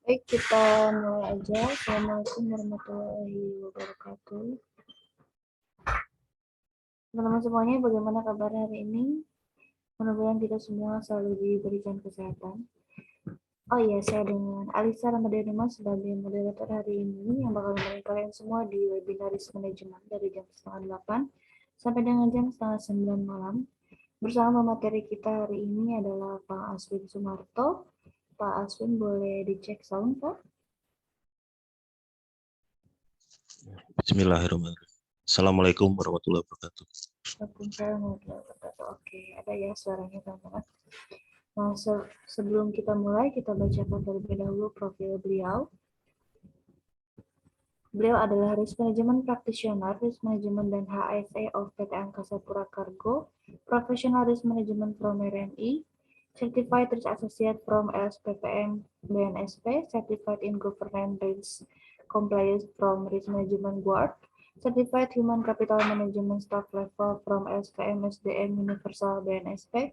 Baik, kita mulai aja. Assalamualaikum warahmatullahi wabarakatuh. Teman-teman semuanya, bagaimana kabar hari ini? Mudah-mudahan kita semua selalu diberikan kesehatan. Oh iya, saya dengan Alisa Ramadhani Mas sebagai moderator hari ini yang bakal menemani kalian semua di webinar Risk Management dari jam 8:30 sampai dengan jam 8:30 malam. Bersama materi kita hari ini adalah Pak Aswin Sumarto. Pak Aswin boleh dicek sound, Pak? Bismillahirrahmanirrahim. Assalamualaikum warahmatullahi wabarakatuh. Oke, ada ya suaranya teman-teman. Nah, sebelum kita mulai, kita bacakan terlebih dahulu profil beliau. Beliau adalah Risk Management Practitioner, Risk Management dan HSE of PT Angkasa Pura Cargo, Professional Risk Management from RMI, Certified Risk Associate from LSPPM BNSP, Certified in Governance Risk Compliance from Risk Management Board, Certified Human Capital Management Staff Level from LSPM SDM Universal BNSP,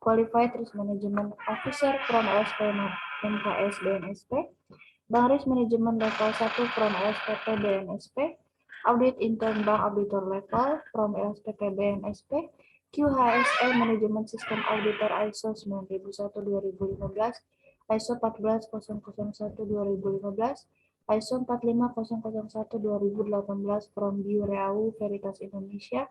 Qualified Risk Management Officer from LSPM MKS BNSP, Bank Risk Management Level 1 from LSPP BNSP, Audit Intern Bank Auditor Level from LSPP BNSP, QHSE Management System Auditor ISO 9001-2015, ISO 14001-2015, ISO 45001-2018 from Bureau Veritas Indonesia,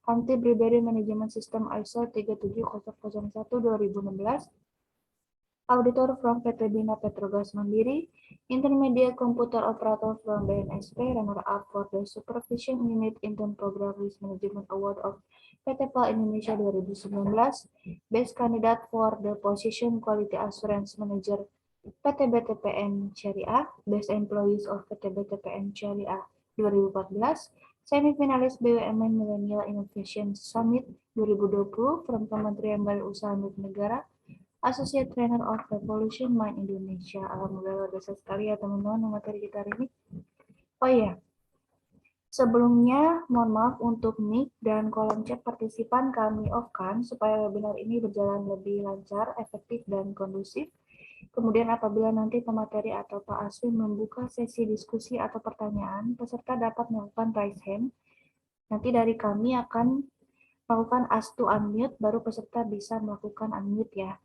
Anti Bribery Management System ISO 37001-2016, Auditor from PT Bina Petrogas Mandiri, Intermediate Computer Operator from BNSP, runner-up for the Supervision Unit Intern Program Risk Management Award of PT PAL Indonesia 2019, Best Candidate for the Position Quality Assurance Manager PT BTPN Syariah, Best Employees of PT BTPN Syariah 2014, Semifinalis BUMN Millennial Innovation Summit 2020 from Kementerian Badan Usaha Milik Negara, Associate Trainer of Revolution Mind Indonesia. Alhamdulillah luar biasa sekali ya teman-teman materi kita hari ini. Oh iya, sebelumnya mohon maaf untuk mic dan kolom chat partisipan kami off-kan supaya webinar ini berjalan lebih lancar, efektif, dan kondusif. Kemudian apabila nanti pemateri atau Pak Aswin membuka sesi diskusi atau pertanyaan, peserta dapat melakukan raise hand. Nanti dari kami akan melakukan ask to unmute, baru peserta bisa melakukan unmute ya.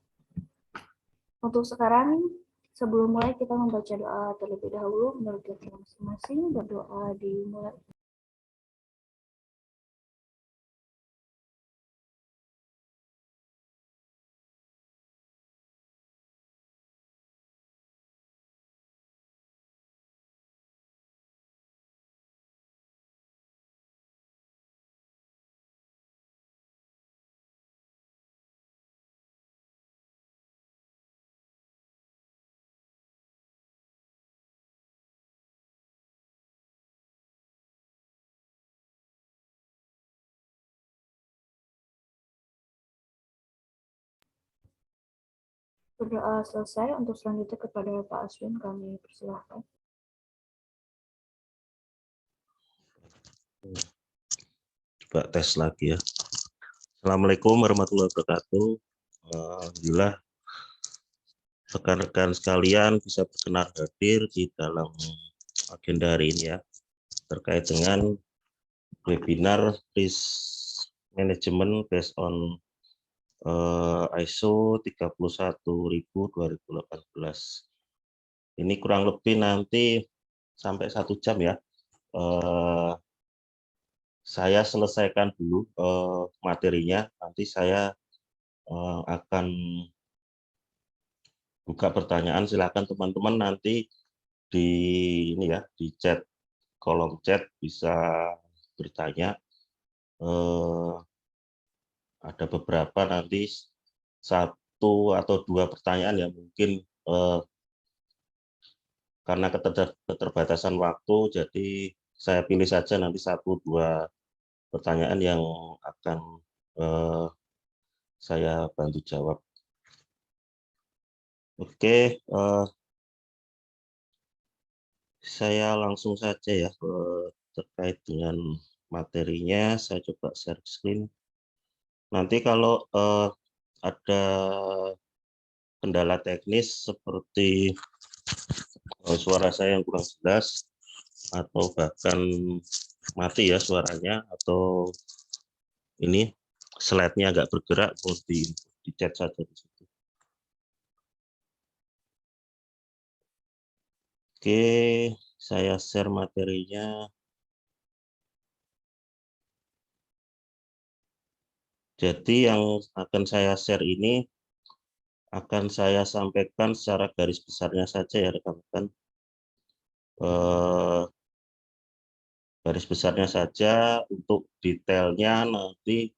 Untuk sekarang, sebelum mulai kita membaca doa terlebih dahulu menurut kita masing-masing. Berdoa dimulai. Berdoa selesai, untuk selanjutnya kepada Pak Aswin kami persilahkan. Coba tes lagi ya. Assalamualaikum warahmatullahi wabarakatuh. Alhamdulillah rekan-rekan sekalian bisa berkenan hadir di dalam agenda hari ini ya, terkait dengan webinar Risk Management based on ISO 31000-2018. Ini kurang lebih nanti sampai 1 jam ya. Saya selesaikan dulu materinya, nanti saya akan buka pertanyaan. Silakan teman-teman nanti di ini ya, di chat, kolom chat bisa bertanya. Ada beberapa nanti 1 atau 2 pertanyaan yang mungkin karena keterbatasan waktu, jadi saya pilih saja nanti 1-2 pertanyaan yang akan saya bantu jawab. Oke, saya langsung saja ya terkait dengan materinya. Saya coba share screen. Nanti kalau ada kendala teknis seperti suara saya yang kurang jelas atau bahkan mati ya suaranya, atau ini slide-nya agak bergerak, mau di chat saja di situ. Oke, saya share materinya. Jadi yang akan saya share ini akan saya sampaikan secara garis besarnya saja ya rekan-rekan. Garis besarnya saja, untuk detailnya nanti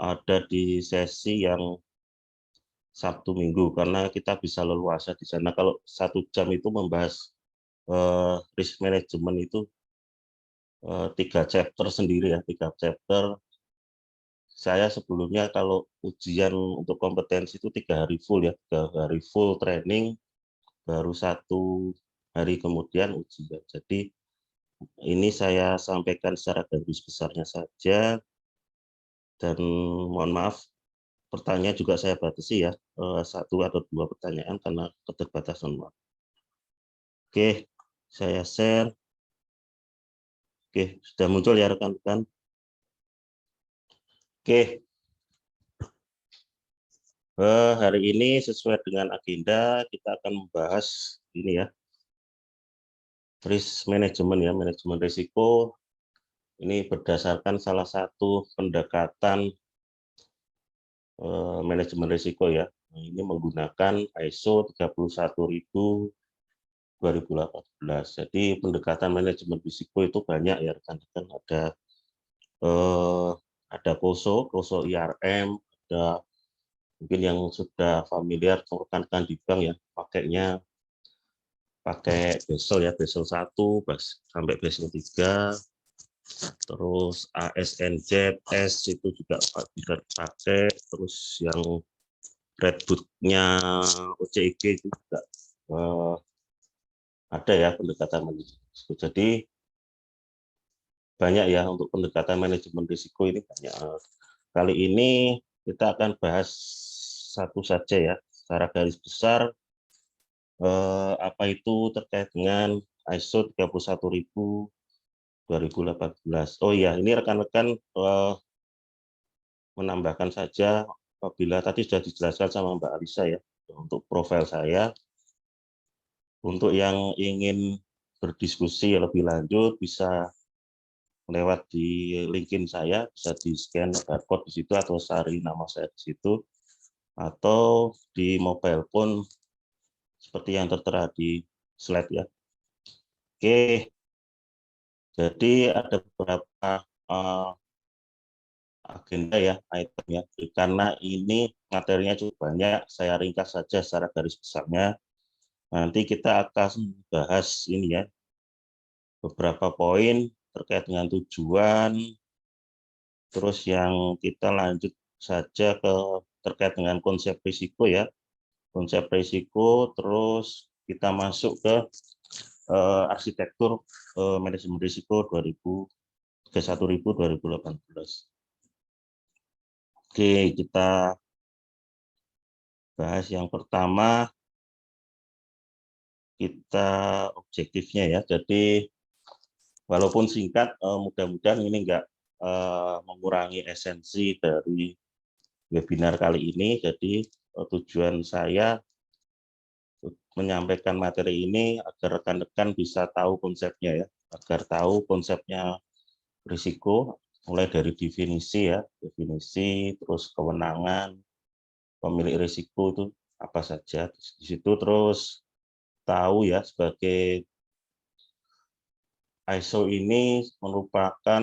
ada di sesi yang Sabtu Minggu, karena kita bisa leluasa di sana. Kalau 1 jam itu membahas risk management itu 3 chapter sendiri ya, 3 chapter. Saya sebelumnya kalau ujian untuk kompetensi itu 3 hari full ya, 3 hari full training, baru 1 hari kemudian ujian. Jadi ini saya sampaikan secara garis besarnya saja, dan mohon maaf pertanyaan juga saya batasi ya, 1 atau 2 pertanyaan karena keterbatasan waktu. Oke, saya share. Oke, sudah muncul ya rekan-rekan. Oke, hari ini sesuai dengan agenda kita akan membahas ini ya, risk management ya, manajemen risiko. Ini berdasarkan salah satu pendekatan manajemen risiko ya. Ini menggunakan ISO 31000/2018. Jadi pendekatan manajemen risiko itu banyak ya rekan-rekan. Ada COSO IRM, ada mungkin yang sudah familiar rekan-rekan di bank ya, pakainya pakai Basel ya, Basel 1 sampai Basel 3, terus ASNZ-S itu juga bisa dipakai, terus yang Redbook-nya OCIG itu juga ada ya pendekatan manajemen risiko. Jadi banyak ya untuk pendekatan manajemen risiko ini banyak. Kali ini kita akan bahas satu saja ya, secara garis besar apa itu terkait dengan ISO 31000/2018. Oh iya, ini rekan-rekan menambahkan saja, apabila tadi sudah dijelaskan sama Mbak Alisa ya, untuk profil saya. Untuk yang ingin berdiskusi lebih lanjut bisa lewat di LinkedIn saya, bisa di-scan barcode di situ atau cari nama saya di situ, atau di mobile phone seperti yang tertera di slide ya. Oke, jadi ada beberapa agenda ya, item ya. Karena ini materinya cukup banyak, saya ringkas saja secara garis besarnya. Nanti kita akan bahas ini ya, beberapa poin terkait dengan tujuan, terus yang kita lanjut saja ke terkait dengan konsep risiko ya. Konsep risiko, terus kita masuk ke arsitektur manajemen risiko 2018. Oke, kita bahas yang pertama, kita objektifnya ya. Jadi walaupun singkat, mudah-mudahan ini enggak mengurangi esensi dari webinar kali ini. Jadi tujuan saya menyampaikan materi ini agar rekan-rekan bisa tahu konsepnya ya, agar tahu konsepnya risiko, mulai dari definisi ya, definisi, terus kewenangan pemilik risiko itu apa saja di situ, terus tahu ya sebagai ISO ini merupakan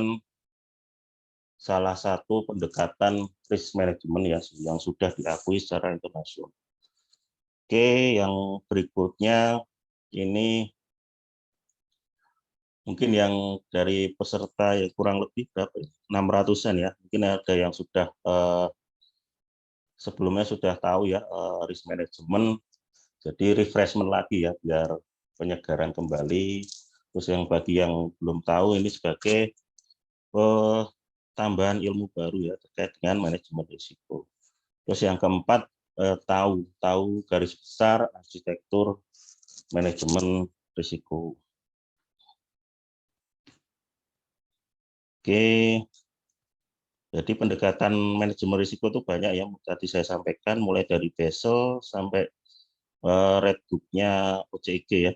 salah satu pendekatan risk management ya yang sudah diakui secara internasional. Oke, yang berikutnya ini mungkin yang dari peserta yang kurang lebih berapa? 600-an ya. Mungkin ada yang sudah sebelumnya sudah tahu ya risk management. Jadi refreshment lagi ya biar penyegaran kembali. Terus yang bagi yang belum tahu ini sebagai tambahan ilmu baru ya terkait dengan manajemen risiko. Terus yang keempat tahu garis besar arsitektur manajemen risiko. Oke, jadi pendekatan manajemen risiko itu banyak yang tadi saya sampaikan, mulai dari BESL sampai Red Book-nya OJIG ya,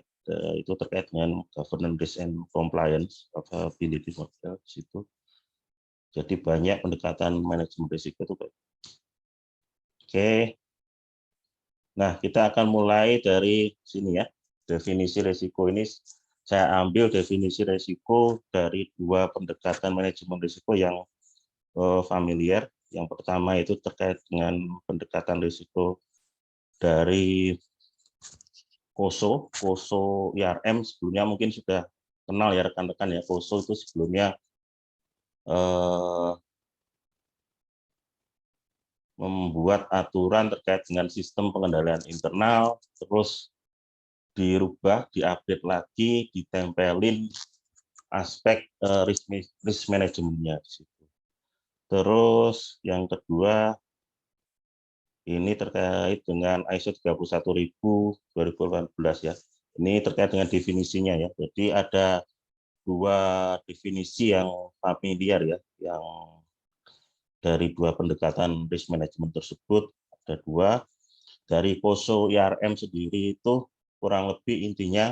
itu terkait dengan governance risk and compliance capability model di situ. Jadi banyak pendekatan manajemen risiko itu. Oke, nah kita akan mulai dari sini ya, definisi risiko ini. Saya ambil definisi risiko dari dua pendekatan manajemen risiko yang familiar. Yang pertama itu terkait dengan pendekatan risiko dari COSO IRM. Sebelumnya mungkin sudah kenal ya rekan-rekan ya, COSO itu sebelumnya membuat aturan terkait dengan sistem pengendalian internal, terus dirubah, diupdate lagi, ditempelin aspek risk manajemennya di situ. Terus yang kedua ini terkait dengan ISO 31000 2018 ya. Ini terkait dengan definisinya ya. Jadi ada dua definisi yang familiar ya, yang dari dua pendekatan risk management tersebut ada dua. Dari COSO IRM sendiri itu kurang lebih intinya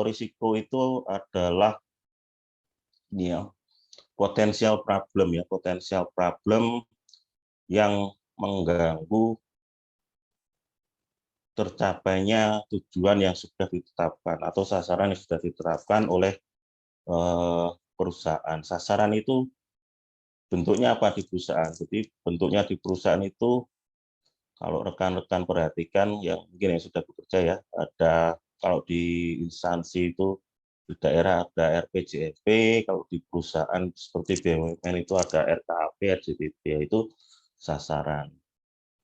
risiko itu adalah ini ya, potensial problem yang mengganggu tercapainya tujuan yang sudah ditetapkan atau sasaran yang sudah ditetapkan oleh perusahaan. Sasaran itu bentuknya apa di perusahaan? Jadi bentuknya di perusahaan itu kalau rekan-rekan perhatikan yang mungkin yang sudah bekerja ya, ada kalau di instansi itu di daerah ada RPJMP, kalau di perusahaan seperti BUMN itu ada RKAP, RJBP, itu sasaran.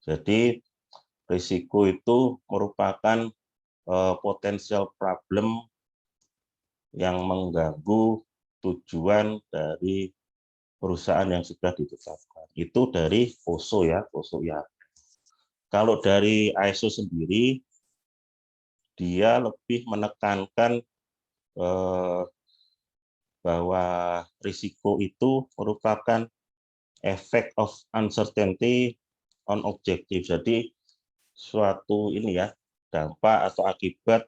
Jadi risiko itu merupakan potensial problem yang mengganggu tujuan dari perusahaan yang sudah ditetapkan. Itu dari COSO ya, COSO ya. Kalau dari ISO sendiri, dia lebih menekankan bahwa risiko itu merupakan effect of uncertainty on objective. Jadi suatu ini ya, dampak atau akibat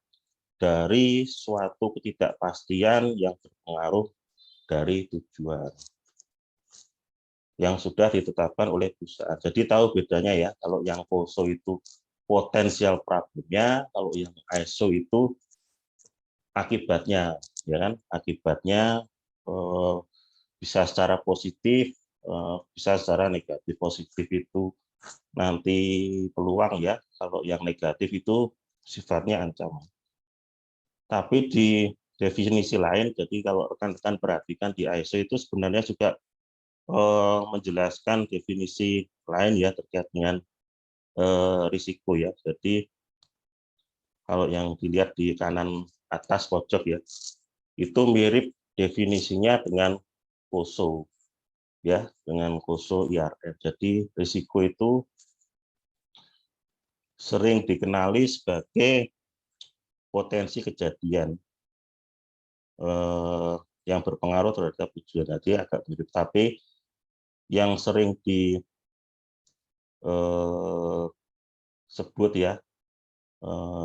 dari suatu ketidakpastian yang berpengaruh dari tujuan yang sudah ditetapkan oleh perusahaan. Jadi tahu bedanya ya, kalau yang COSO itu potensial problemnya, kalau yang ISO itu akibatnya, ya kan? Akibatnya bisa secara positif, bisa secara negatif. Positif itu nanti peluang ya, kalau yang negatif itu sifatnya ancaman. Tapi di definisi lain, jadi kalau rekan-rekan perhatikan di ISO itu sebenarnya juga menjelaskan definisi lain ya terkait dengan risiko ya. Jadi kalau yang dilihat di kanan atas pojok ya, itu mirip definisinya dengan COSO ya, dengan COSO IRM. Jadi risiko itu sering dikenali sebagai potensi kejadian yang berpengaruh terhadap tujuan. Tadi agak mirip, tapi yang sering disebut ya,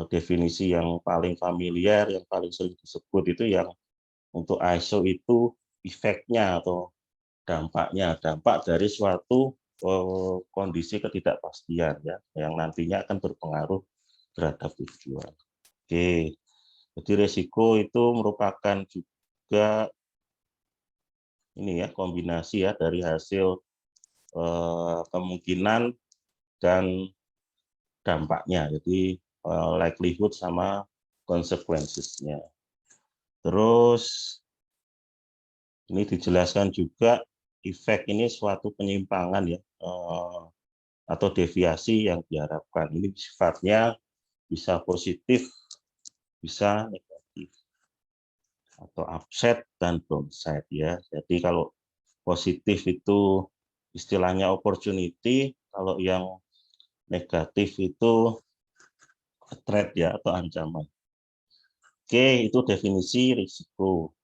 definisi yang paling familiar, yang paling sering disebut itu yang untuk ISO itu efeknya atau dampaknya, dampak dari suatu kondisi ketidakpastian ya, yang nantinya akan berpengaruh terhadap tujuan. Oke, jadi risiko itu merupakan juga ini ya, kombinasi ya dari hasil kemungkinan dan dampaknya. Jadi likelihood sama consequences-nya. Terus ini dijelaskan juga efek ini suatu penyimpangan ya, atau deviasi yang diharapkan. Ini sifatnya bisa positif, bisa negatif, atau upside dan downside ya. Jadi kalau positif itu istilahnya opportunity, kalau yang negatif itu threat ya atau ancaman. Oke, itu definisi risiko.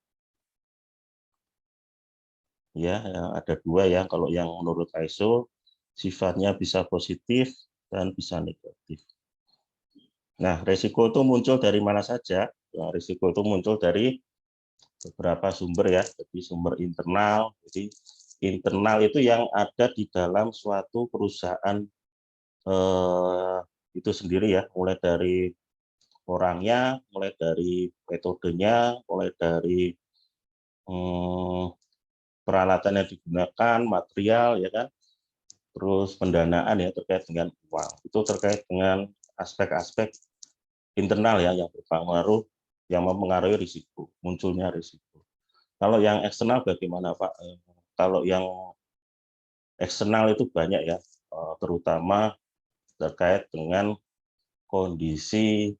Ya, ada dua ya. Kalau yang menurut ISO sifatnya bisa positif dan bisa negatif. Nah, risiko itu muncul dari mana saja? Nah, risiko itu muncul dari beberapa sumber ya. Jadi sumber internal. Jadi internal itu yang ada di dalam suatu perusahaan itu sendiri ya, mulai dari orangnya, mulai dari metodenya, mulai dari peralatan yang digunakan, material ya kan, terus pendanaan ya terkait dengan uang. Itu terkait dengan aspek-aspek internal ya yang berpengaruh, yang mempengaruhi risiko, munculnya risiko. Kalau yang eksternal bagaimana Pak? Kalau yang eksternal itu banyak ya, terutama terkait dengan kondisi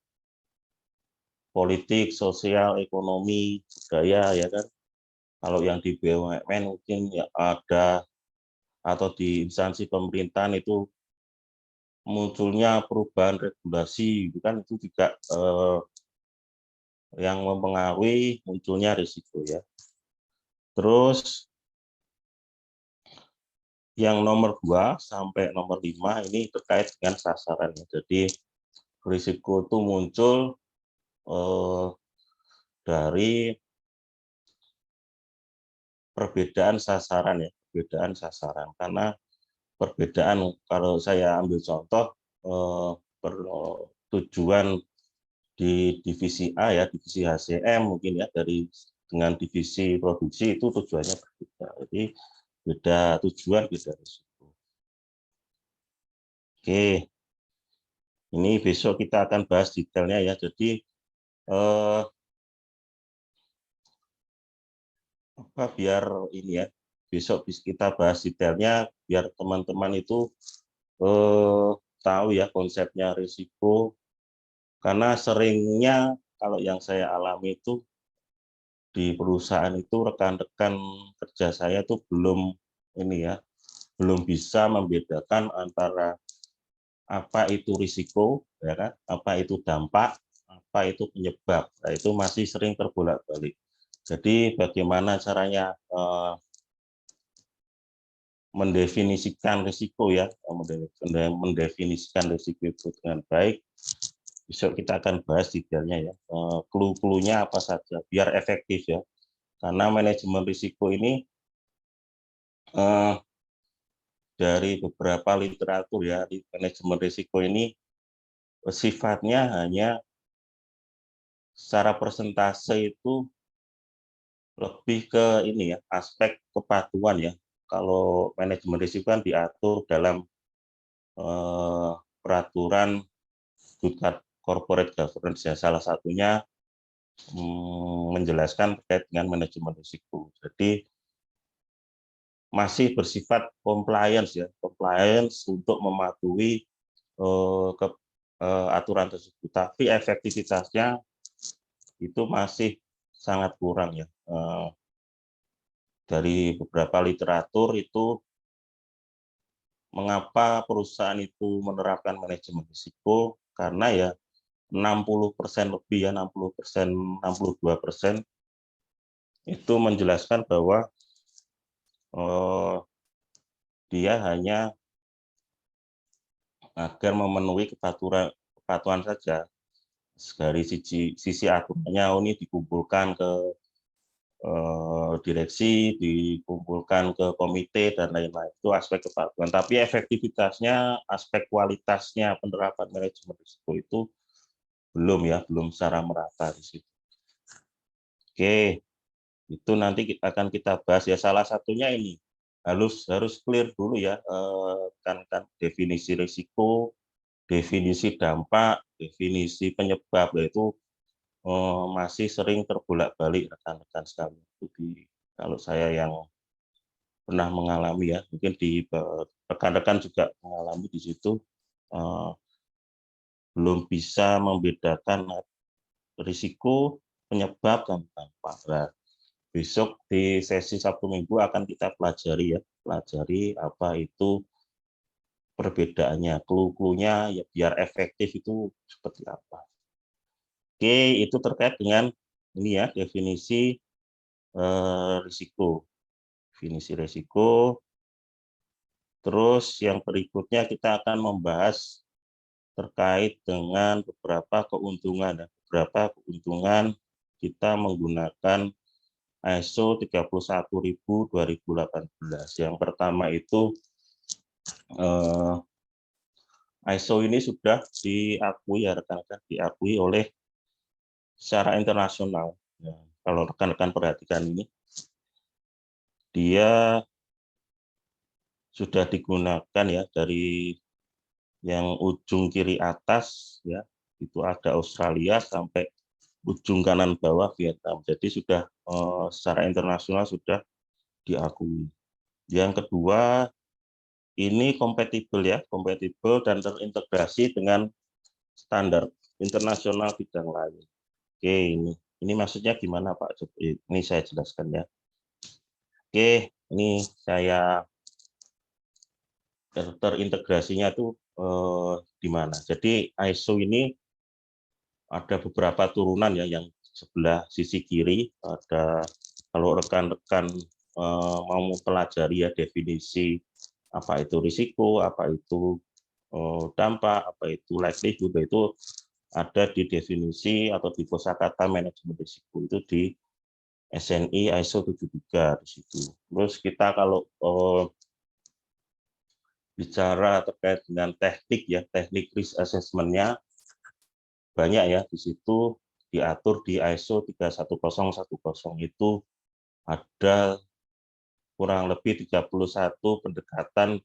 politik, sosial, ekonomi, budaya ya kan. Kalau yang di BUMN mungkin ya ada, atau di instansi pemerintahan itu munculnya perubahan regulasi, itu juga yang mempengaruhi munculnya risiko ya. Terus yang nomor 2 sampai nomor 5 ini terkait dengan sasaran. Jadi risiko itu muncul dari perbedaan sasaran ya, perbedaan sasaran. Karena perbedaan, kalau saya ambil contoh tujuan di divisi A ya, divisi HCM mungkin ya, dengan divisi produksi itu tujuannya berbeda. Jadi beda tujuan, beda risiko. Oke, ini besok kita akan bahas detailnya ya. Jadi biar ini ya, besok kita bahas detailnya biar teman-teman itu tahu ya konsepnya risiko. Karena seringnya kalau yang saya alami itu di perusahaan itu rekan-rekan kerja saya itu belum ini ya, belum bisa membedakan antara apa itu risiko, ya kan? Apa itu dampak, apa itu penyebab. Nah, itu masih sering terbolak-balik. Jadi bagaimana caranya mendefinisikan risiko ya, mendefinisikan risiko itu dengan baik. Besok kita akan bahas detailnya ya, clue-cluenya apa saja biar efektif ya. Karena manajemen risiko ini dari beberapa literatur ya, di manajemen risiko ini sifatnya hanya secara persentase itu lebih ke ini ya, aspek kepatuhan ya. Kalau manajemen risiko kan diatur dalam peraturan Good Corporate Governance ya, salah satunya menjelaskan terkait dengan manajemen risiko. Jadi masih bersifat compliance ya, compliance untuk mematuhi aturan tersebut, tapi efektivitasnya itu masih sangat kurang ya. Dari beberapa literatur itu mengapa perusahaan itu menerapkan manajemen risiko, karena ya 60% lebih ya, 60%, 62% itu menjelaskan bahwa dia hanya agar memenuhi kepatuhan saja. Dari sisi aturannya, ini dikumpulkan ke direksi, dikumpulkan ke komite, dan lain-lain. Itu aspek kepatuhan. Tapi efektivitasnya, aspek kualitasnya penerapan manajemen risiko itu belum ya, belum secara merata di situ. Oke, itu nanti akan kita bahas ya. Salah satunya ini harus clear dulu ya, kan definisi risiko, definisi dampak, definisi penyebab, yaitu masih sering terbolak-balik rekan-rekan sekalian. Kalau saya yang pernah mengalami ya, mungkin di rekan-rekan juga mengalami di situ, belum bisa membedakan risiko, penyebab, dan dampak. Nah, besok di sesi Sabtu Minggu akan kita pelajari ya, pelajari apa itu perbedaannya, clue-cluenya ya biar efektif itu seperti apa. Oke, itu terkait dengan ini ya, definisi risiko. Definisi risiko. Terus yang berikutnya kita akan membahas terkait dengan beberapa keuntungan. Beberapa keuntungan kita menggunakan ISO 31000/2018. Yang pertama itu ISO ini sudah diakui ya rekan-rekan, diakui oleh secara internasional. Ya, kalau rekan-rekan perhatikan ini, dia sudah digunakan ya dari yang ujung kiri atas ya itu ada Australia sampai ujung kanan bawah Vietnam. Jadi sudah secara internasional sudah diakui. Yang kedua ini kompatibel ya, kompatibel dan terintegrasi dengan standar internasional bidang lain. Oke, ini maksudnya gimana Pak? Ini saya jelaskan ya. Oke, ini saya terintegrasinya tuh di mana. Jadi ISO ini ada beberapa turunan ya, yang sebelah sisi kiri ada, kalau rekan-rekan mau mempelajari ya definisi apa itu risiko, apa itu dampak, apa itu likelihood, itu ada di definisi atau di kosakata manajemen risiko itu di SNI ISO 73 di situ. Terus kita kalau bicara terkait dengan teknik ya, teknik risk assessment-nya banyak ya di situ diatur di ISO 31010 itu ada kurang lebih 31 pendekatan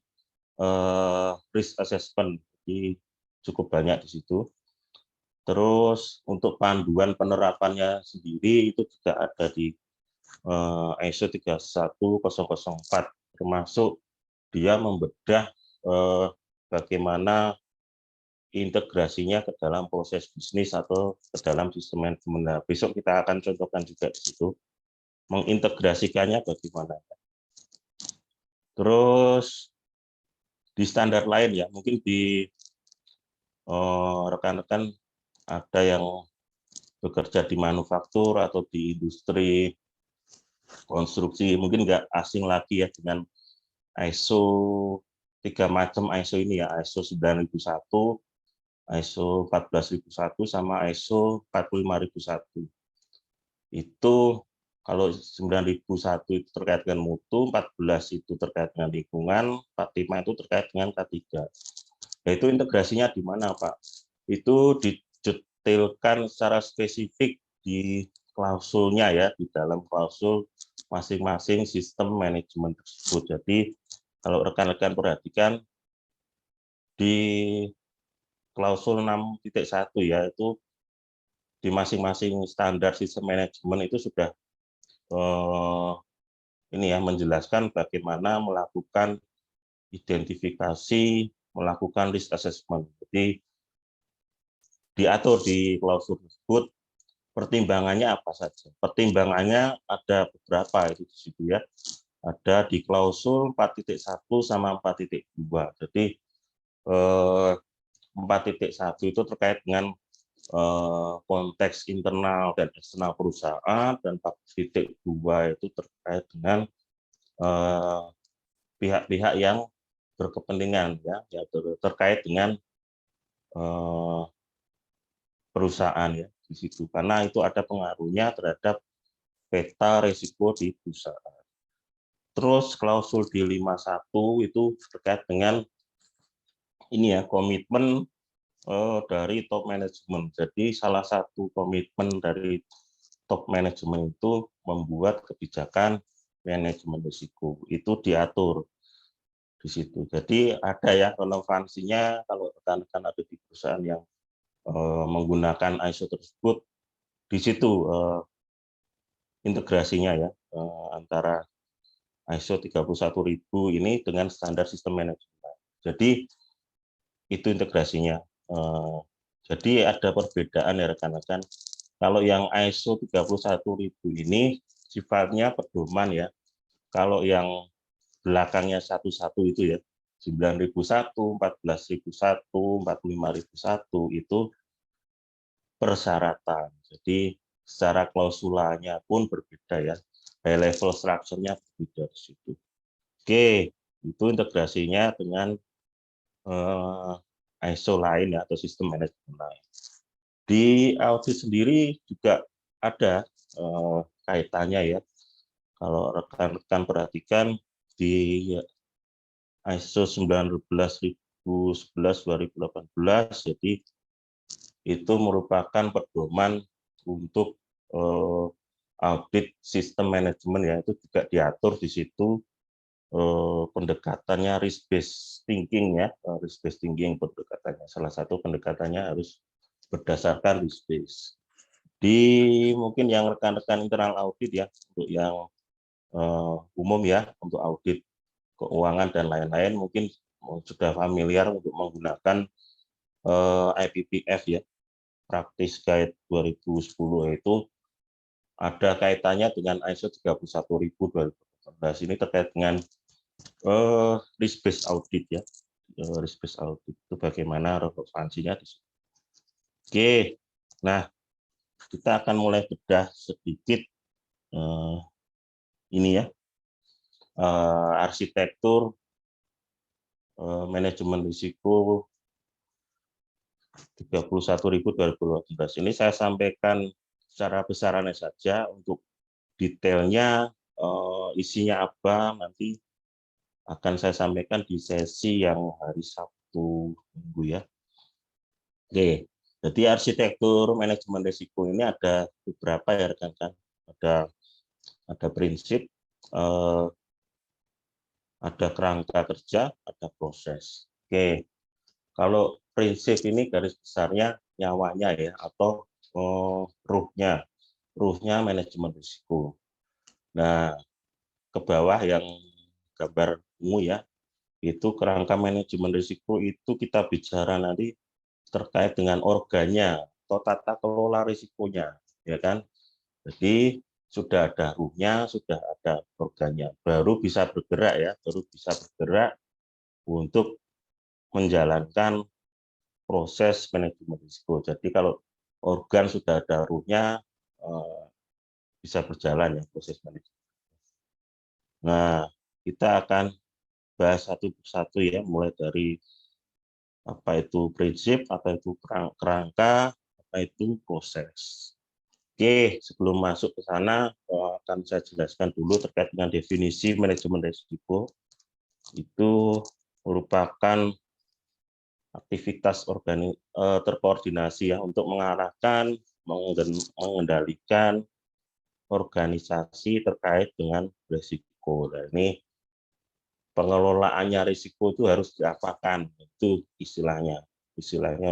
risk assessment, jadi cukup banyak di situ. Terus untuk panduan penerapannya sendiri itu juga ada di ISO 31004, termasuk dia membedah bagaimana integrasinya ke dalam proses bisnis atau ke dalam sistem manajemen. Nah, besok kita akan contohkan juga di situ mengintegrasikannya bagaimana. Terus di standar lain ya, mungkin di rekan-rekan ada yang bekerja di manufaktur atau di industri konstruksi, mungkin nggak asing lagi ya dengan ISO 3 macam ISO ini ya, ISO 9001, ISO 14001 sama ISO 45001. Itu kalau 9001 itu terkait dengan mutu, 14 itu terkait dengan lingkungan, 45 itu terkait dengan K3. Nah, itu integrasinya di mana, Pak? Itu didetailkan secara spesifik di klausulnya ya, di dalam klausul masing-masing sistem manajemen tersebut. Jadi kalau rekan-rekan perhatikan di klausul 6.1 ya, itu di masing-masing standar sistem manajemen itu sudah ini ya menjelaskan bagaimana melakukan identifikasi, melakukan risk assessment. Jadi diatur di klausul tersebut pertimbangannya apa saja. Pertimbangannya ada beberapa itu di situ ya. Ada di klausul 4.1 sama 4.2. Jadi 4.1 itu terkait dengan konteks internal dan eksternal perusahaan, dan 4.2 itu terkait dengan pihak-pihak yang berkepentingan ya, terkait dengan perusahaan ya di situ, karena itu ada pengaruhnya terhadap peta risiko di perusahaan. Terus klausul di 51 itu terkait dengan ini ya, komitmen dari top manajemen. Jadi salah satu komitmen dari top manajemen itu membuat kebijakan manajemen risiko. Itu diatur di situ. Jadi ada ya relevansinya kalau rekan-rekan ada di perusahaan yang menggunakan ISO tersebut, di situ integrasinya ya antara ISO 31000 ini dengan standar sistem manajemen. Jadi itu integrasinya. Jadi ada perbedaan ya rekan-rekan. Kalau yang ISO 31000 ini sifatnya pedoman ya. Kalau yang belakangnya 11 itu ya, 9001, 14.001, 45.001 itu persyaratan. Jadi secara klausulanya pun berbeda ya. High level structure-nya berbeda di situ. Oke, itu integrasinya dengan ISO lain ya, atau sistem manajemen lain. Di audit sendiri juga ada kaitannya ya. Kalau rekan-rekan perhatikan di ISO 19011/2018, jadi itu merupakan pedoman untuk audit sistem manajemen ya, itu juga diatur di situ pendekatannya risk based thinking ya, risk based thinking pendekatannya. Salah satu pendekatannya harus berdasarkan risk based. Di mungkin yang rekan-rekan internal audit ya, untuk yang umum ya, untuk audit keuangan dan lain-lain mungkin sudah familiar untuk menggunakan IPPF ya, Practice Guide 2010 itu ada kaitannya dengan ISO 31000/2018. Ini terkait dengan risk based audit ya, risk based audit itu bagaimana relevansinya di situ. Oke, nah kita akan mulai bedah sedikit ini ya, arsitektur manajemen risiko 31.000/2018. Ini saya sampaikan secara besarannya saja, untuk detailnya isinya apa nanti akan saya sampaikan di sesi yang hari Sabtu minggu ya. Oke, jadi arsitektur manajemen risiko ini ada beberapa ya rekan-rekan. Ada prinsip, ada kerangka kerja, ada proses. Oke, kalau prinsip ini garis besarnya nyawanya ya, atau ruhnya manajemen risiko. Nah, ke bawah yang gambar ungu ya, itu kerangka manajemen risiko itu kita bicara nanti terkait dengan organnya atau tata kelola risikonya, ya kan? Jadi sudah ada ruhnya, sudah ada organnya, baru bisa bergerak ya, baru bisa bergerak untuk menjalankan proses manajemen risiko. Jadi kalau organ sudah ada ruhnya, bisa berjalan ya proses manajemen. Nah, kita akan bahas satu persatu ya, mulai dari apa itu prinsip, apa itu kerangka, apa itu proses. Oke, sebelum masuk ke sana, akan saya jelaskan dulu terkait dengan definisi manajemen risiko. Itu merupakan aktivitas terkoordinasi ya, untuk mengarahkan, mengendalikan organisasi terkait dengan risiko. Nah, ini pengelolaannya risiko itu harus diapakan, itu istilahnya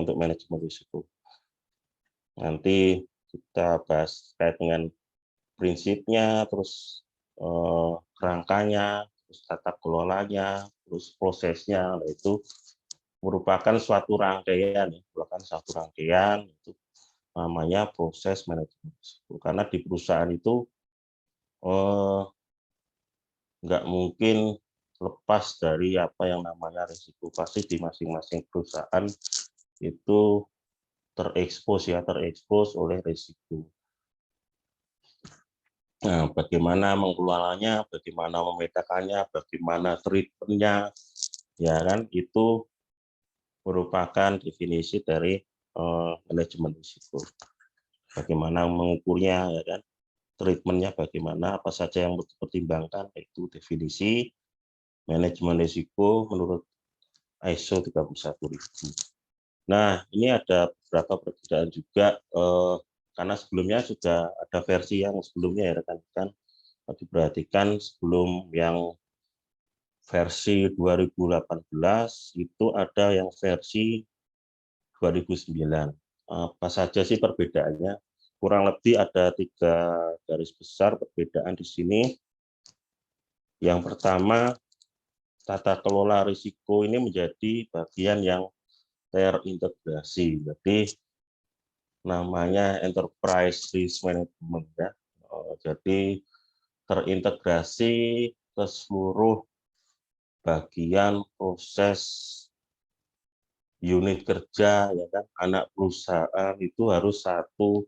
untuk manajemen risiko. Nanti kita bahas terkait dengan prinsipnya, terus kerangkanya, terus tata kelolanya, terus prosesnya. Nah, itu merupakan suatu rangkaian, itu namanya proses manajemen risiko. Karena di perusahaan itu nggak mungkin lepas dari apa yang namanya risiko. Pasti di masing-masing perusahaan itu terekspos oleh risiko. Nah, bagaimana mengelolanya, bagaimana memetakannya, bagaimana treatment-nya, ya kan, itu merupakan definisi dari manajemen risiko. Bagaimana mengukurnya, ya kan, treatment-nya bagaimana, apa saja yang dipertimbangkan, itu definisi manajemen risiko menurut ISO 31000. Nah, ini ada beberapa perbedaan juga, karena sebelumnya sudah ada versi yang sebelumnya ya rekan-rekan. Diperhatikan sebelum yang versi 2018 itu ada yang versi 2009. Apa saja sih perbedaannya? Kurang lebih ada 3 garis besar perbedaan di sini. Yang pertama, tata kelola risiko ini menjadi bagian yang terintegrasi. Jadi namanya enterprise risk management ya. Jadi terintegrasi ke seluruh bagian proses unit kerja, ya kan, anak perusahaan itu harus satu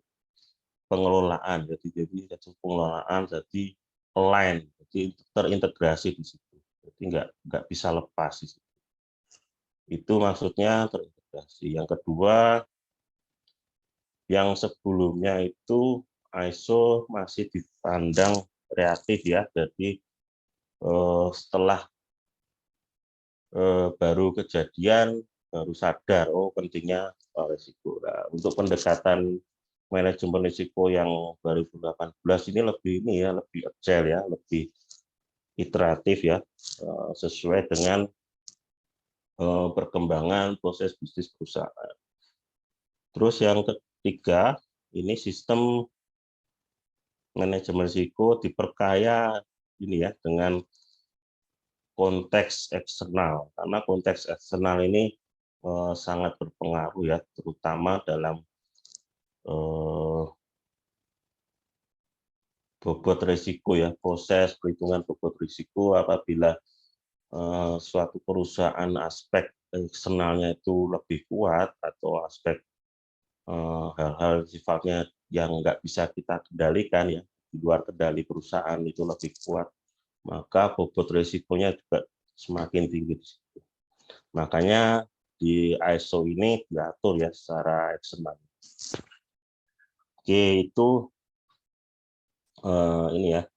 pengelolaan, jadi satu pengelolaan, jadi align, jadi terintegrasi di situ, jadi nggak bisa lepas di situ. Itu maksudnya terintegrasi. Yang kedua, yang sebelumnya itu ISO masih dipandang kreatif ya, jadi setelah baru kejadian baru sadar oh pentingnya risiko. Nah, untuk pendekatan manajemen risiko yang 2018 ini lebih agile ya, lebih iteratif ya, sesuai dengan perkembangan proses bisnis perusahaan. Terus yang ketiga, ini sistem manajemen risiko diperkaya ini ya dengan konteks eksternal, karena konteks eksternal ini sangat berpengaruh ya, terutama dalam bobot risiko ya, proses perhitungan bobot risiko apabila suatu perusahaan aspek eksternalnya itu lebih kuat atau aspek hal-hal sifatnya yang nggak bisa kita kendalikan ya, di luar kendali perusahaan itu lebih kuat, maka bobot risikonya juga semakin tinggi. Makanya di ISO ini diatur ya secara eksternal. Oke, itu ini ya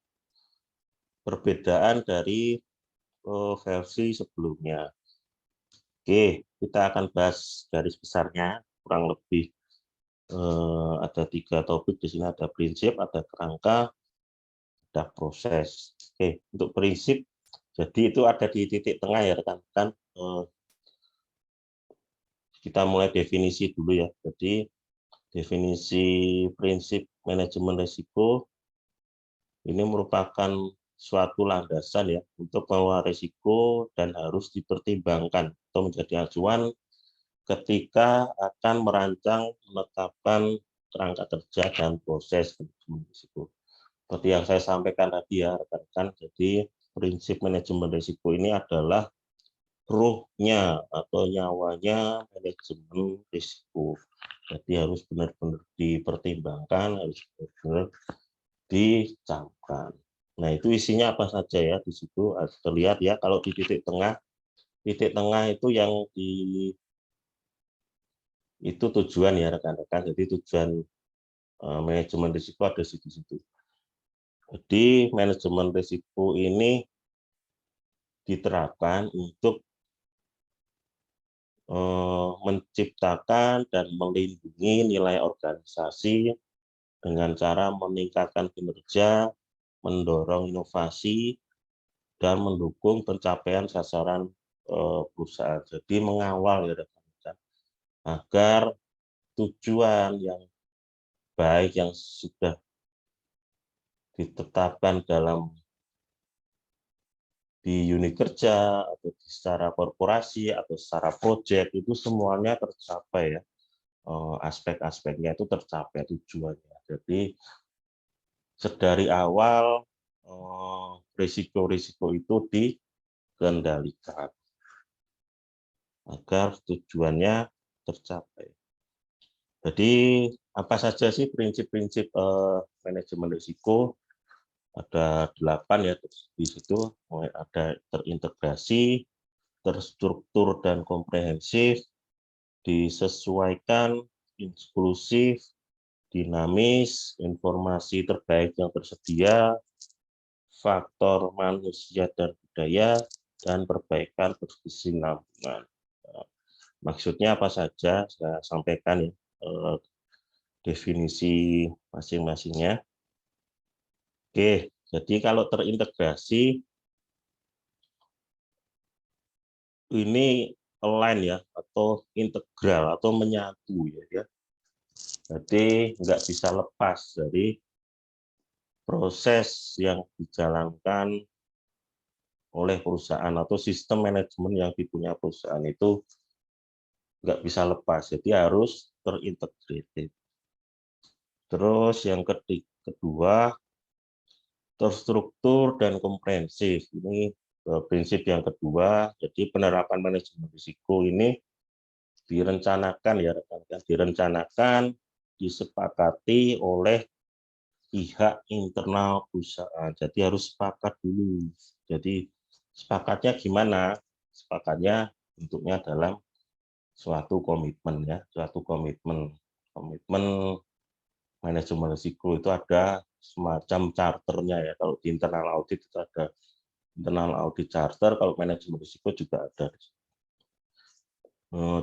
perbedaan dari versi sebelumnya. Oke, kita akan bahas garis besarnya, kurang lebih ada 3 topik di sini, ada prinsip, ada kerangka, ada proses. Oke, untuk prinsip, jadi itu ada di titik tengah ya rekan-rekan. Kita mulai definisi dulu ya. Jadi definisi prinsip manajemen risiko ini merupakan suatu landasan ya untuk mengelola risiko dan harus dipertimbangkan atau menjadi acuan ketika akan merancang menetapkan kerangka kerja dan proses manajemen risiko. Seperti yang saya sampaikan tadi ya rekan-rekan, jadi prinsip manajemen risiko ini adalah ruhnya atau nyawanya manajemen risiko. Jadi harus benar-benar dipertimbangkan, harus benar-benar dicamkan. Nah, itu isinya apa saja ya di situ terlihat ya, kalau di titik tengah itu yang itu tujuan ya rekan-rekan. Jadi tujuan manajemen risiko ada di situ. Jadi manajemen risiko ini diterapkan untuk menciptakan dan melindungi nilai organisasi dengan cara meningkatkan kinerja, mendorong inovasi, dan mendukung pencapaian sasaran perusahaan. Jadi mengawal ya rekan-rekan, agar tujuan yang baik yang sudah ditetapkan di unit kerja atau secara korporasi atau secara proyek itu semuanya tercapai ya, aspek-aspeknya itu tercapai tujuannya. Jadi sedari awal risiko-risiko itu dikendalikan agar tujuannya tercapai. Jadi apa saja sih prinsip-prinsip manajemen risiko? Ada 8 ya di situ, mulai ada terintegrasi, terstruktur dan komprehensif, disesuaikan, inklusif, dinamis, informasi terbaik yang tersedia, faktor manusia dan budaya, dan perbaikan berkesinambungan. Maksudnya apa saja saya sampaikan ya, definisi masing-masingnya. Oke, jadi kalau terintegrasi ini align ya, atau integral atau menyatu ya. Jadi nggak bisa lepas dari proses yang dijalankan oleh perusahaan atau sistem manajemen yang dipunya perusahaan itu nggak bisa lepas. Jadi harus terintegrated. Terus yang kedua, terstruktur dan komprehensif. Ini prinsip yang kedua, jadi penerapan manajemen risiko ini direncanakan ya rekan-rekan, direncanakan disepakati oleh pihak internal perusahaan. Jadi harus sepakat dulu. Jadi sepakatnya gimana? Sepakatnya bentuknya dalam suatu komitmen ya, suatu komitmen manajemen risiko itu ada semacam charternya ya. Kalau di internal audit itu ada internal audit charter, kalau manajemen risiko juga ada.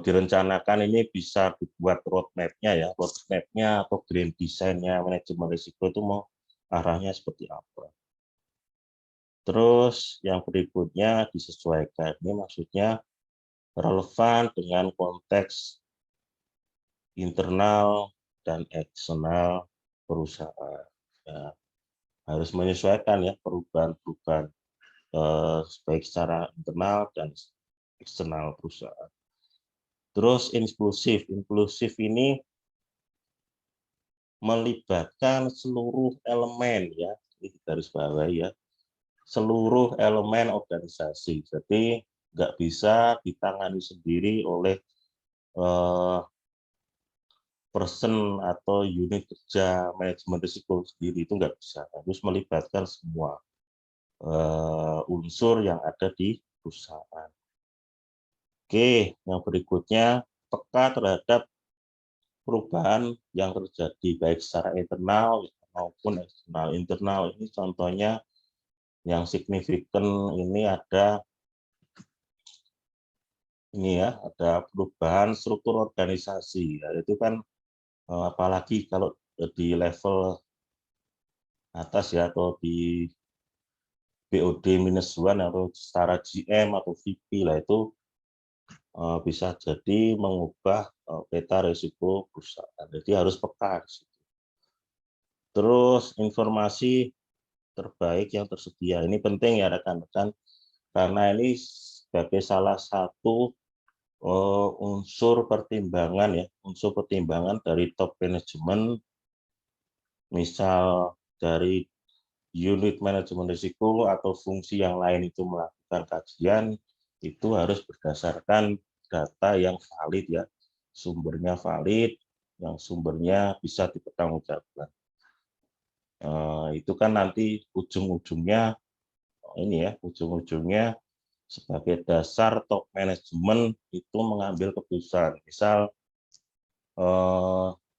Direncanakan ini bisa dibuat roadmap-nya ya, roadmap-nya atau grand design-nya manajemen risiko itu mau arahnya seperti apa. Terus yang berikutnya disesuaikan, ini maksudnya relevan dengan konteks internal dan eksternal perusahaan. Ya, harus menyesuaikan ya perubahan-perubahan baik secara internal dan eksternal perusahaan. Terus inklusif. Inklusif ini melibatkan seluruh elemen ya, ini garis bawah ya, seluruh elemen organisasi. Jadi nggak bisa ditangani sendiri oleh person atau unit kerja manajemen risiko sendiri, itu nggak bisa. Harus melibatkan semua unsur yang ada di perusahaan. Oke, yang berikutnya peka terhadap perubahan yang terjadi baik secara internal maupun eksternal. Internal ini contohnya yang signifikan ini ada perubahan struktur organisasi. Ya, itu kan apalagi kalau di level atas ya atau di BOD-1 atau setara GM atau VP lah itu bisa jadi mengubah peta risiko perusahaan. Jadi harus peka. Terus informasi terbaik yang tersedia. Ini penting ya rekan-rekan, karena ini sebagai salah satu unsur pertimbangan ya, unsur pertimbangan dari top manajemen, misal dari unit manajemen risiko atau fungsi yang lain itu melakukan kajian, itu harus berdasarkan data yang valid ya, sumbernya valid, yang sumbernya bisa dipertanggungjawabkan. Itu kan nanti ujung-ujungnya ini ya, ujung-ujungnya sebagai dasar top manajemen itu mengambil keputusan. Misal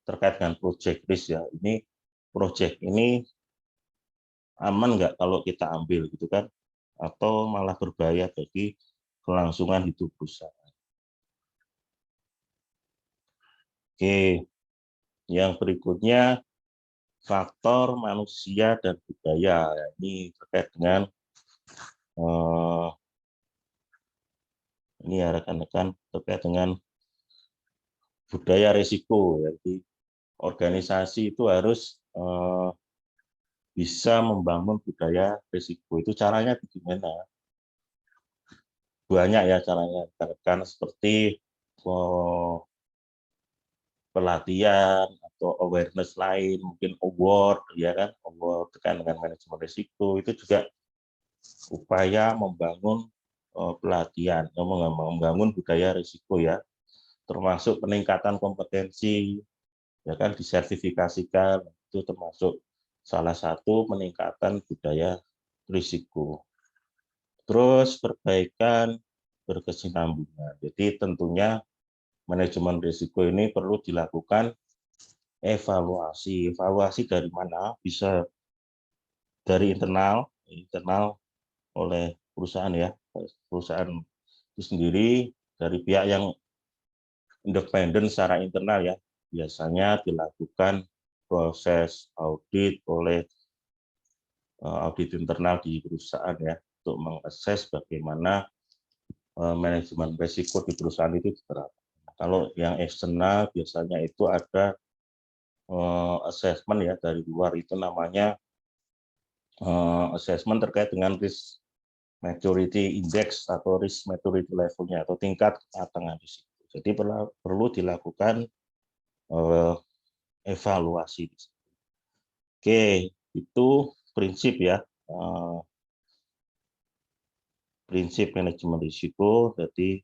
terkait dengan project risk ya, ini project ini aman nggak kalau kita ambil gitu kan, atau malah berbahaya bagi kelangsungan hidup perusahaan. Oke, yang berikutnya faktor manusia dan budaya. Ini terkait dengan ini ya rekan-rekan, terkait dengan budaya risiko. Jadi organisasi itu harus bisa membangun budaya risiko. Itu caranya bagaimana? Banyak ya caranya, rekan-rekan, seperti pelatihan atau awareness lain, mungkin award ya kan, award terkait dengan manajemen risiko, itu juga upaya membangun pelatihan, membangun budaya risiko ya, termasuk peningkatan kompetensi ya kan, disertifikasikan, itu termasuk salah satu peningkatan budaya risiko. Terus perbaikan berkesinambungan. Jadi tentunya manajemen risiko ini perlu dilakukan evaluasi. Evaluasi dari mana? Bisa dari internal oleh perusahaan ya, perusahaan itu sendiri, dari pihak yang independen secara internal ya. Biasanya dilakukan proses audit oleh audit internal di perusahaan ya, untuk mengakses bagaimana manajemen risiko di perusahaan itu diterapkan. Kalau yang eksternal biasanya itu ada assessment ya dari luar, itu namanya assessment terkait dengan risk maturity index atau risk maturity levelnya atau tingkat kematangan risiko. Jadi perlu dilakukan evaluasi. Oke, itu prinsip ya. prinsip manajemen risiko, jadi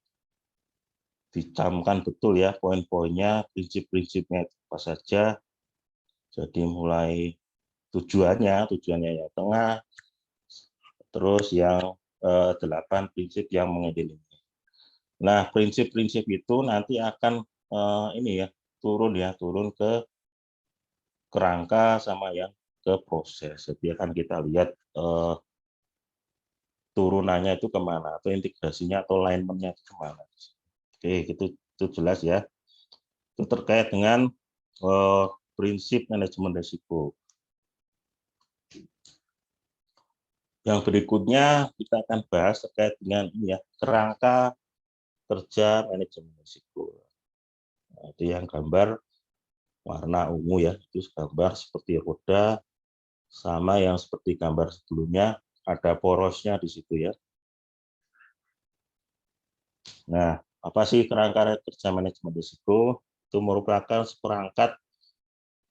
dicamkan betul ya poin-poinnya, prinsip-prinsipnya apa saja. Jadi mulai tujuannya yang tengah, terus yang 8 prinsip yang mengelilingi. Nah, prinsip-prinsip itu nanti akan ini ya turun ke kerangka sama yang ke proses. Jadi akan kita lihat turunannya itu kemana, atau integrasinya atau alignment-nya itu kemana. Oke, itu jelas ya. Itu terkait dengan prinsip manajemen risiko. Yang berikutnya kita akan bahas terkait dengan ini ya, kerangka kerja manajemen risiko. Nah, itu yang gambar warna ungu ya, itu gambar seperti roda, sama yang seperti gambar sebelumnya, ada porosnya di situ ya. Nah, apa sih kerangka kerja manajemen risiko? Itu merupakan seperangkat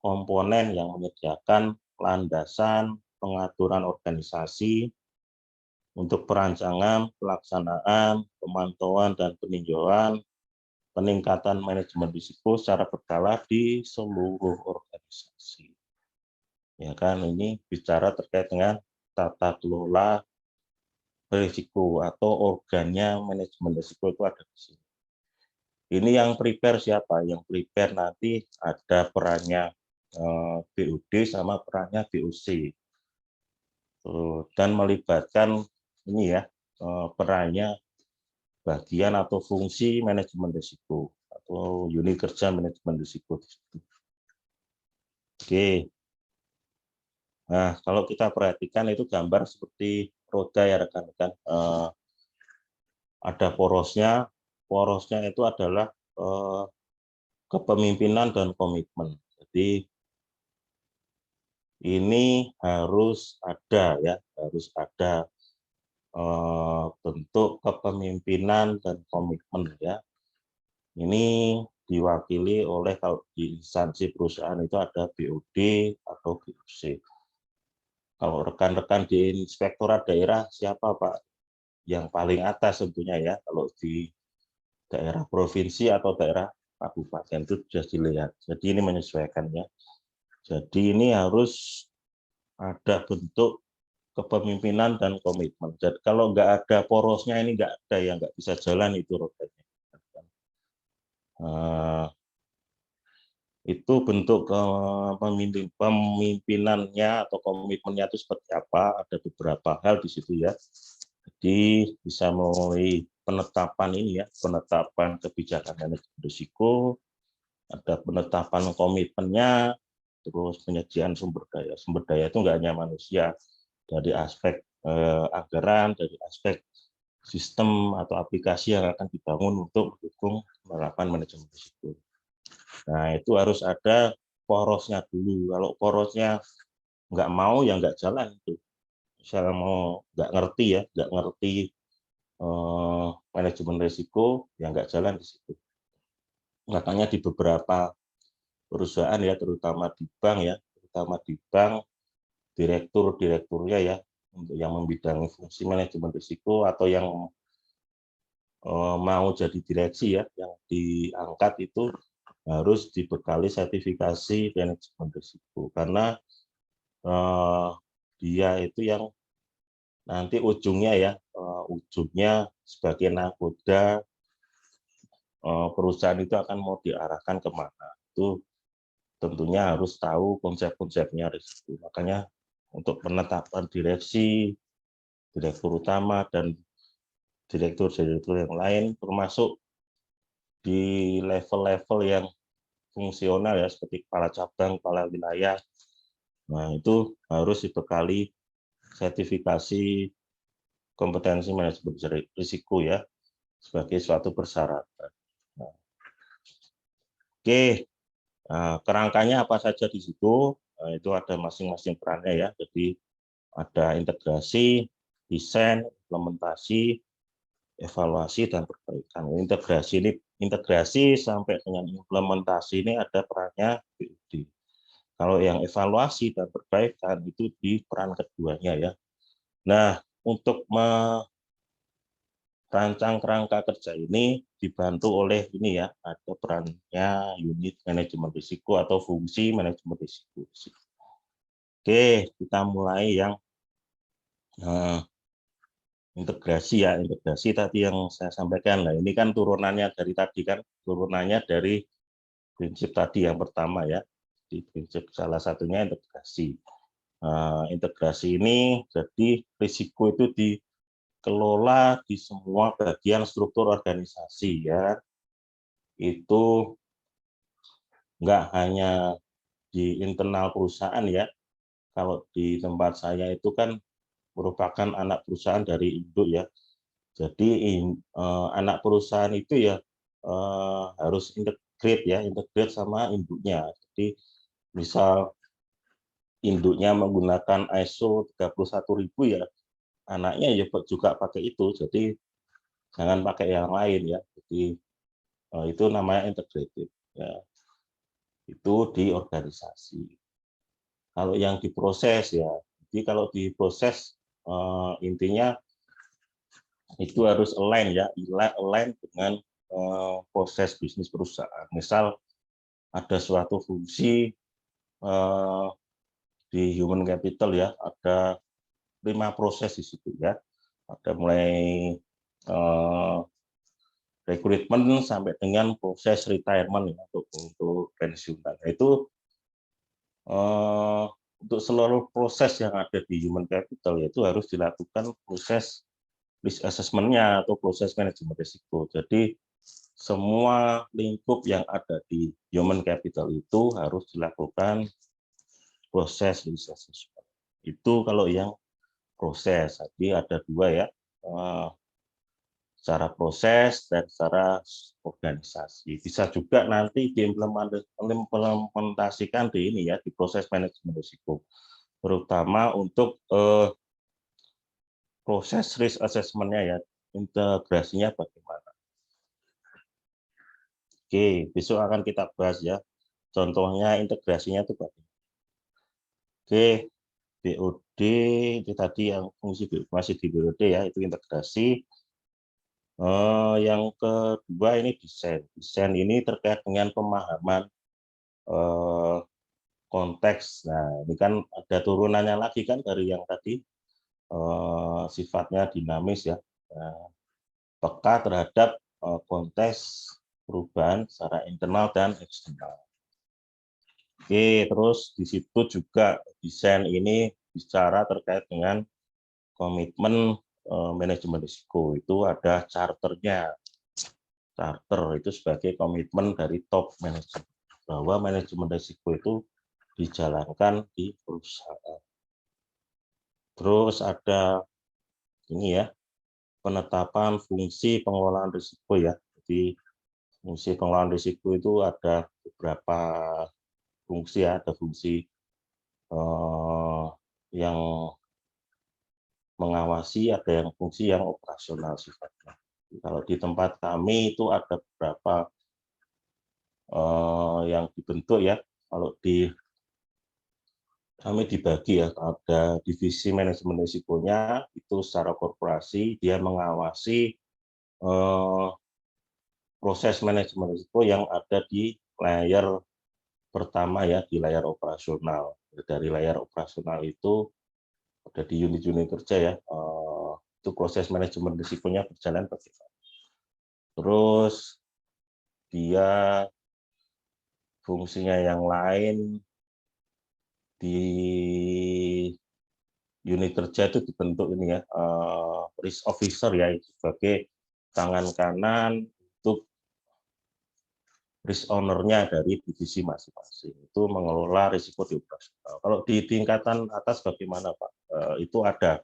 komponen yang menyediakan landasan pengaturan organisasi untuk perancangan, pelaksanaan, pemantauan, dan peninjauan peningkatan manajemen risiko secara berkala di seluruh organisasi. Ya kan, ini bicara terkait dengan tata kelola risiko atau organnya manajemen risiko itu ada di sini. Ini yang prepare siapa? Yang prepare nanti ada perannya BUD sama perannya BUC. Dan melibatkan ini ya perannya bagian atau fungsi manajemen risiko atau unit kerja manajemen risiko. Oke. Nah, kalau kita perhatikan itu gambar seperti roda ya rekan-rekan. Ada porosnya. Porosnya itu adalah kepemimpinan dan komitmen. Jadi ini harus ada ya, harus ada bentuk kepemimpinan dan komitmen ya. Ini diwakili oleh, kalau di instansi perusahaan itu ada BOD atau BOC. Kalau rekan-rekan di inspektorat daerah siapa Pak? Yang paling atas tentunya ya, kalau di daerah provinsi atau daerah kabupaten itu sudah dilihat. Jadi ini menyesuaikan ya. Jadi ini harus ada bentuk kepemimpinan dan komitmen. Jadi kalau nggak ada porosnya ini nggak ada yang nggak bisa jalan itu rodanya. Itu bentuk pemimpinannya atau komitmennya itu seperti apa? Ada beberapa hal di situ ya. Jadi bisa mulai penetapan ini ya, penetapan kebijakan manajemen risiko, ada penetapan komitmennya, terus penyediaan sumber daya. Sumber daya itu nggak hanya manusia, dari aspek anggaran, dari aspek sistem atau aplikasi yang akan dibangun untuk mendukung penerapan manajemen risiko. Nah, itu harus ada porosnya dulu. Kalau porosnya nggak mau, ya nggak jalan itu. Misalnya mau nggak ngerti ya, nggak ngerti manajemen risiko, ya nggak jalan di situ. Makanya di beberapa perusahaan ya, terutama di bank, direkturnya ya, untuk yang membidangi fungsi manajemen risiko atau yang mau jadi direksi ya, yang diangkat itu harus dibekali sertifikasi manajemen risiko, karena dia itu yang nanti ujungnya sebagai nakoda perusahaan itu akan mau diarahkan kemana. Itu tentunya harus tahu konsep-konsepnya risiko. Makanya untuk penetapan direksi, direktur utama, dan direktur-direktur yang lain, termasuk di level-level yang fungsional ya, seperti kepala cabang, kepala wilayah. Nah, itu harus dibekali sertifikasi kompetensi manajemen risiko ya, sebagai suatu persyaratan. Nah, oke, kerangkanya apa saja di situ? Nah, itu ada masing-masing perannya ya. Jadi ada integrasi, desain, implementasi, evaluasi, dan perbaikan. Integrasi sampai dengan implementasi ini ada perannya BUD. Kalau yang evaluasi dan perbaikan itu di peran keduanya ya. Nah, untuk rancang kerangka kerja ini dibantu oleh ini ya, ada perannya unit manajemen risiko atau fungsi manajemen risiko. Oke, kita mulai yang integrasi ya, integrasi tadi yang saya sampaikan. Nah, ini kan turunannya dari tadi kan, turunannya dari prinsip tadi yang pertama ya, di prinsip salah satunya integrasi. Integrasi ini jadi risiko itu dikelola di semua bagian struktur organisasi ya, itu nggak hanya di internal perusahaan ya. Kalau di tempat saya itu kan merupakan anak perusahaan dari induk ya. Jadi anak perusahaan itu ya harus integrate sama induknya. Jadi misal induknya menggunakan ISO 31000 ya, anaknya ya juga pakai itu. Jadi jangan pakai yang lain ya. Jadi itu namanya integrated ya. Itu di organisasi. Kalau yang diproses ya, jadi kalau diproses intinya itu harus align ya, align dengan proses bisnis perusahaan. Misal ada suatu fungsi di human capital ya, ada 5 proses di situ ya. Ada mulai rekrutmen sampai dengan proses retirement ya, untuk pensiunan. Itu untuk seluruh proses yang ada di human capital itu harus dilakukan proses risk assessment-nya atau proses manajemen risiko. Jadi semua lingkup yang ada di human capital itu harus dilakukan proses risk assessment. Itu kalau yang proses. Jadi ada dua ya, secara proses dan secara organisasi. Bisa juga nanti diimplementasikan di ini ya, di proses manajemen risiko. Terutama untuk proses risk assessment-nya ya, integrasinya bagaimana. Oke, besok akan kita bahas ya, contohnya integrasinya itu bagaimana. Oke, BOD itu tadi yang fungsi masih di BOD ya, itu integrasi. Yang kedua ini desain. Desain ini terkait dengan pemahaman konteks. Nah, ini kan ada turunannya lagi kan dari yang tadi, sifatnya dinamis ya, peka terhadap konteks perubahan secara internal dan eksternal. Oke, terus di situ juga desain ini bicara terkait dengan komitmen manajemen risiko. Itu ada charternya. Charter itu sebagai komitmen dari top manajemen bahwa manajemen risiko itu dijalankan di perusahaan. Terus ada ini ya, penetapan fungsi pengelolaan risiko ya. Jadi fungsi pengelolaan risiko itu ada beberapa fungsi ya, ada fungsi yang mengawasi, ada yang fungsi yang operasional sifatnya. Kalau di tempat kami itu ada beberapa yang dibentuk ya. Kalau di kami dibagi ya, ada divisi manajemen risikonya itu secara korporasi dia mengawasi proses manajemen risiko yang ada di layer pertama ya, di layar operasional. Dari layar operasional itu ada di unit-unit kerja ya, itu proses manajemen risikonya berjalan bagaimana. Terus dia fungsinya yang lain di unit kerja itu dibentuk ini ya, risk officer ya, sebagai tangan kanan untuk risk owner-nya dari divisi masing-masing. Itu mengelola risiko di operasional. Kalau di tingkatan atas bagaimana Pak? Itu ada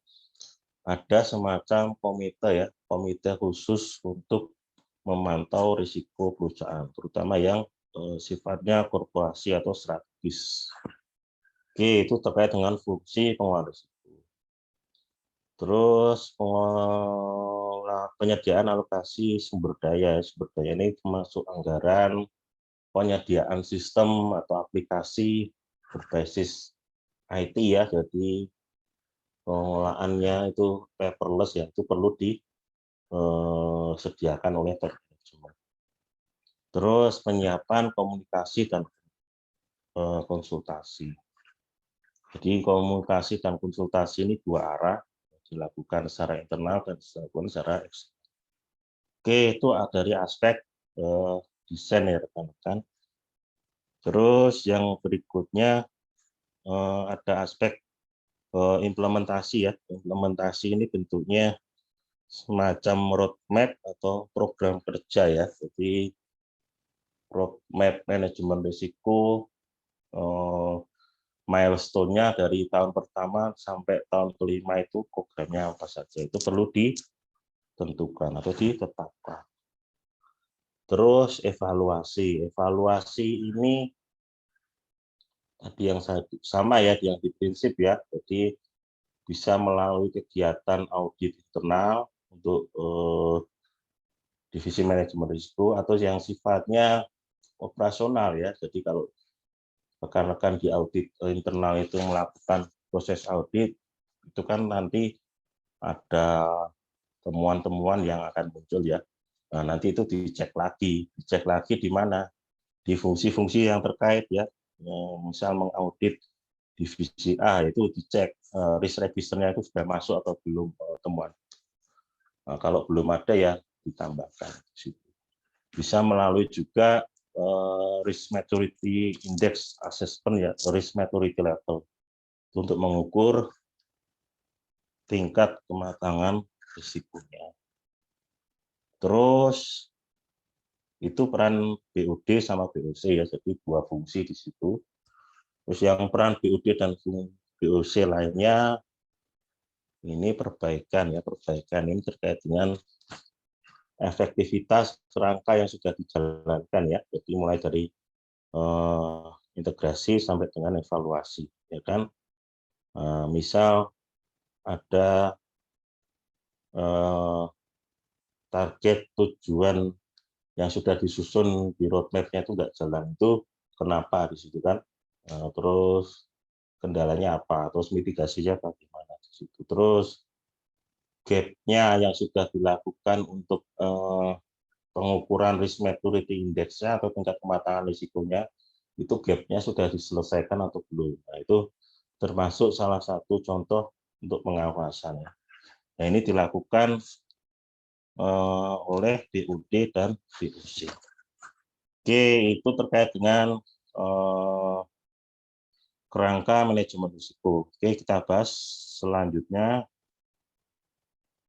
semacam komite ya, komite khusus untuk memantau risiko perusahaan, terutama yang sifatnya korporasi atau strategis. Oke, itu terkait dengan fungsi pengelolaan risiko. Terus penyediaan alokasi sumber daya. Sumber daya ini termasuk anggaran, penyediaan sistem atau aplikasi berbasis IT ya, jadi pengelolaannya itu paperless ya, itu perlu sediakan oleh top management. Terus penyiapan komunikasi dan konsultasi. Jadi komunikasi dan konsultasi ini dua arah, dilakukan secara internal dan dilakukan secara eksternal. Oke, itu dari aspek desain ya rekan-rekan. Terus yang berikutnya ada aspek implementasi ya. Implementasi ini bentuknya semacam roadmap atau program kerja ya. Jadi roadmap manajemen risiko, milestone-nya dari tahun pertama sampai tahun kelima itu programnya apa saja. Itu perlu ditentukan atau ditetapkan. Terus evaluasi. Evaluasi ini tadi yang sama ya, yang di prinsip ya. Jadi bisa melalui kegiatan audit internal untuk divisi manajemen risiko atau yang sifatnya operasional ya. Jadi kalau rekan-rekan di audit internal itu melakukan proses audit, itu kan nanti ada temuan-temuan yang akan muncul ya. Nah, nanti itu dicek lagi di mana? Di fungsi-fungsi yang terkait ya. Misal mengaudit divisi A itu dicek risk registernya itu sudah masuk atau belum temuan. Nah, kalau belum ada ya ditambahkan. Bisa melalui juga risk maturity index assessment ya, risk maturity level untuk mengukur tingkat kematangan risikonya. Terus itu peran BOD sama BOC ya, jadi dua fungsi di situ. Terus yang peran BOD dan BOC lainnya ini perbaikan ya, perbaikan ini terkait dengan efektivitas kerangka yang sudah dijalankan ya. Jadi mulai dari integrasi sampai dengan evaluasi ya kan. Misal ada target tujuan yang sudah disusun di roadmap-nya itu nggak jalan, itu kenapa di situ kan, terus kendalanya apa, terus mitigasinya bagaimana di situ, terus gap-nya yang sudah dilakukan untuk pengukuran risk maturity index-nya atau tingkat kematangan risikonya, itu gap-nya sudah diselesaikan atau belum. Nah, itu termasuk salah satu contoh untuk pengawasan. Nah, ini dilakukan oleh BOD dan BOC. Oke, itu terkait dengan kerangka manajemen risiko. Oke, kita bahas selanjutnya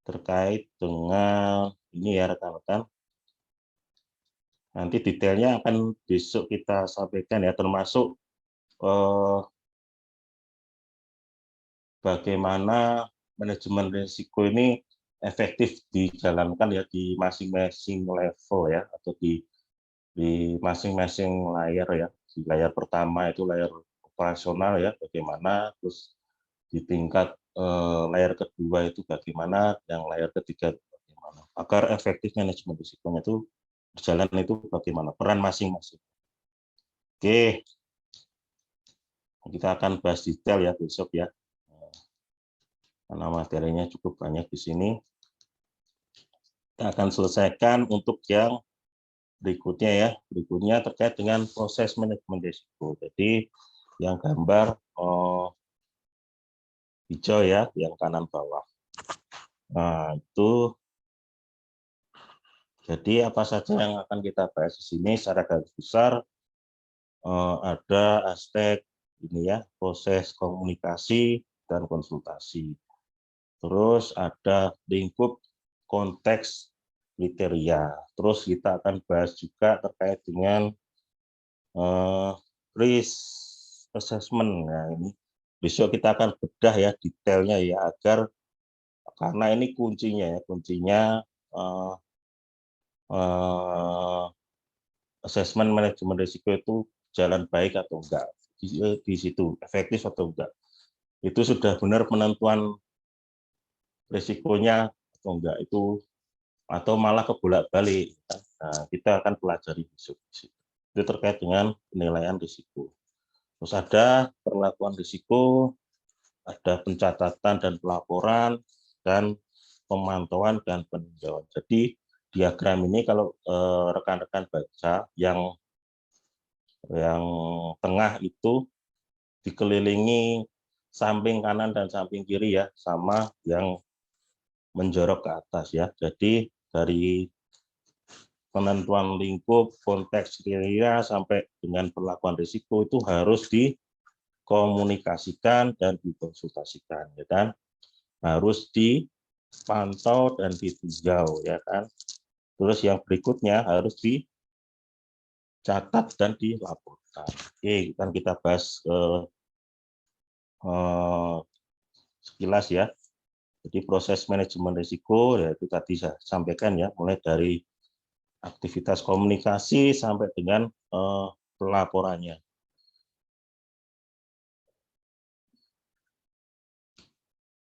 terkait dengan ini ya rekan-rekan. Nanti detailnya akan besok kita sampaikan ya, termasuk bagaimana manajemen risiko ini efektif dijalankan ya di masing-masing level ya, atau di masing-masing layer ya. Di layar pertama itu layar operasional ya, bagaimana, terus di tingkat layar kedua itu bagaimana, yang layar ketiga bagaimana. Agar efektif manajemen risikonya itu berjalan itu bagaimana, peran masing-masing. Oke, kita akan bahas detail ya besok ya, karena materinya cukup banyak di sini. Kita akan selesaikan untuk yang berikutnya ya. Berikutnya terkait dengan proses manajemen risiko. Jadi yang gambar hijau ya, yang kanan bawah. Nah, itu jadi apa saja yang akan kita bahas di sini secara garis besar, ada aspek ini ya, proses komunikasi dan konsultasi. Terus ada lingkup konteks kriteria. Terus kita akan bahas juga terkait dengan risk assessment. Nah, ini besok kita akan bedah ya detailnya ya, agar karena ini kuncinya ya, kuncinya assessment manajemen risiko itu jalan baik atau enggak, di situ efektif atau enggak, itu sudah benar penentuan risikonya atau enggak, itu atau malah kebolak-balik. Nah, kita akan pelajari besok. Itu terkait dengan penilaian risiko. Terus ada perlakuan risiko, ada pencatatan dan pelaporan, dan pemantauan dan peninjauan. Jadi diagram ini kalau rekan-rekan baca yang tengah itu dikelilingi samping kanan dan samping kiri ya, sama yang menjorok ke atas ya. Jadi dari penentuan lingkup, konteks kriteria sampai dengan perlakuan risiko itu harus dikomunikasikan dan dikonsultasikan, ya kan? Harus dipantau dan ditinjau, ya kan? Terus yang berikutnya harus dicatat dan dilaporkan. Oke, kan kita bahas sekilas ya. Jadi proses manajemen risiko ya itu tadi saya sampaikan ya, mulai dari aktivitas komunikasi sampai dengan pelaporannya.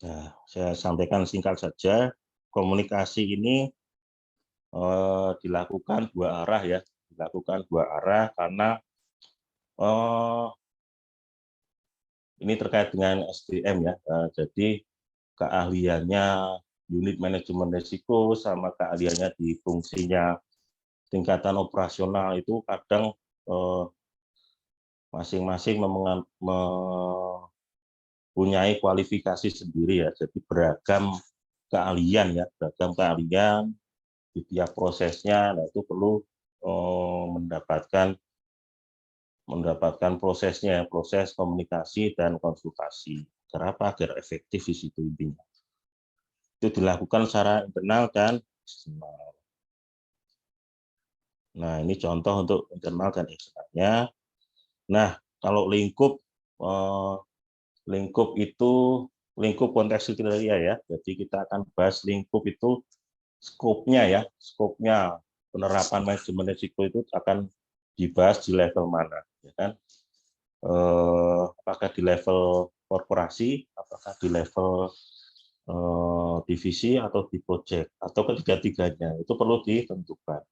Nah, saya sampaikan singkat saja, komunikasi ini dilakukan dua arah ya, karena ini terkait dengan SDM ya, jadi keahliannya unit manajemen risiko sama keahliannya di fungsinya tingkatan operasional itu kadang masing-masing mempunyai kualifikasi sendiri ya, jadi beragam keahlian ya, di tiap prosesnya. Nah, itu perlu mendapatkan prosesnya, proses komunikasi dan konsultasi. Kenapa? Agar efektif di situ intinya. Itu dilakukan secara internal dan eksternal. Nah, ini contoh untuk internal dan eksternalnya. Nah, kalau lingkup itu lingkup konteks kriteria ya. Jadi kita akan bahas lingkup itu skopnya ya, skopnya penerapan manajemen risiko itu akan dibahas di level mana, ya kan? Apakah di level korporasi, apakah di level divisi atau di project atau ketiga-tiganya itu perlu ditentukan.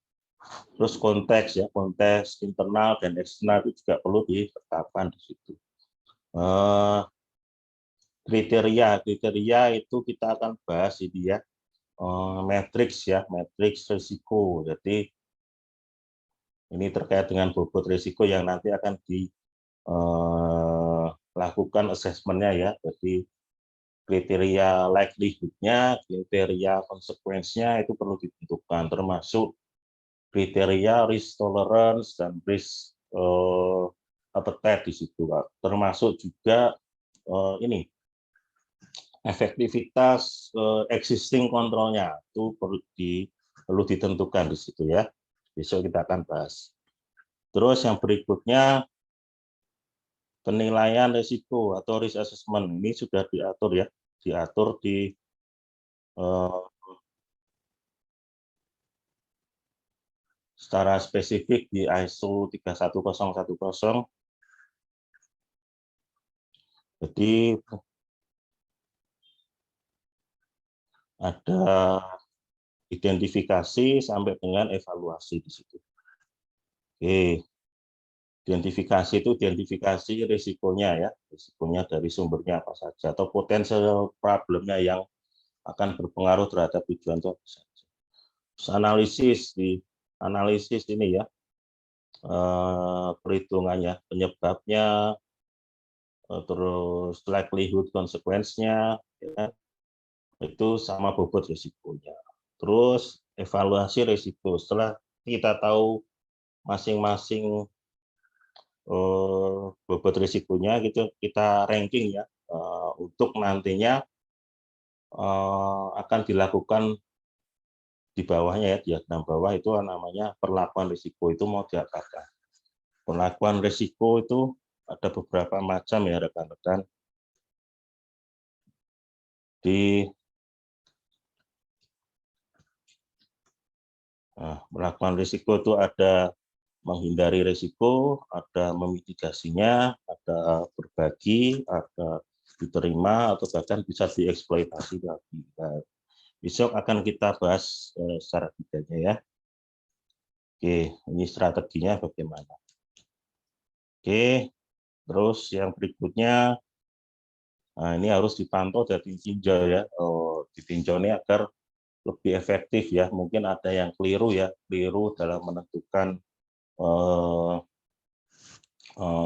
Terus konteks ya, konteks internal dan eksternal itu juga perlu ditetapkan di situ. Kriteria itu kita akan bahas ini ya, matriks ya, matriks risiko. Jadi ini terkait dengan bobot risiko yang nanti akan dilakukan assessment-nya ya. Jadi kriteria likelihood-nya, kriteria konsekuensinya itu perlu ditentukan, termasuk kriteria risk tolerance dan risk appetite di situ, termasuk juga ini efektivitas existing kontrolnya itu perlu ditentukan di situ ya. Besok kita akan bahas. Terus yang berikutnya penilaian risiko atau risk assessment ini sudah diatur ya, diatur di secara spesifik di ISO 31010. Jadi ada identifikasi sampai dengan evaluasi di situ. Oke. Identifikasi itu identifikasi risikonya ya, risikonya dari sumbernya apa saja atau potensial problemnya yang akan berpengaruh terhadap tujuan itu apa saja. Terus analisis ini ya, perhitungannya, penyebabnya, terus likelihood konsekuensinya, ya, itu sama bobot risikonya. Terus evaluasi risiko, setelah kita tahu masing-masing bobot risikonya gitu, kita ranking ya, untuk nantinya akan dilakukan di bawahnya ya, diagram bawah itu namanya perlakuan risiko. Itu mau diapakan? Perlakuan risiko itu ada beberapa macam ya rekan-rekan. Perlakuan risiko itu ada menghindari risiko, ada memitigasinya, ada berbagi, ada diterima, atau bahkan bisa dieksploitasi lagi. Nah, besok akan kita bahas secara detailnya ya. Oke, ini strateginya bagaimana. Oke, terus yang berikutnya, nah ini harus dipantau dan ditinjau ya. ditinjau ini agar lebih efektif ya. Mungkin ada yang keliru ya, keliru dalam menentukan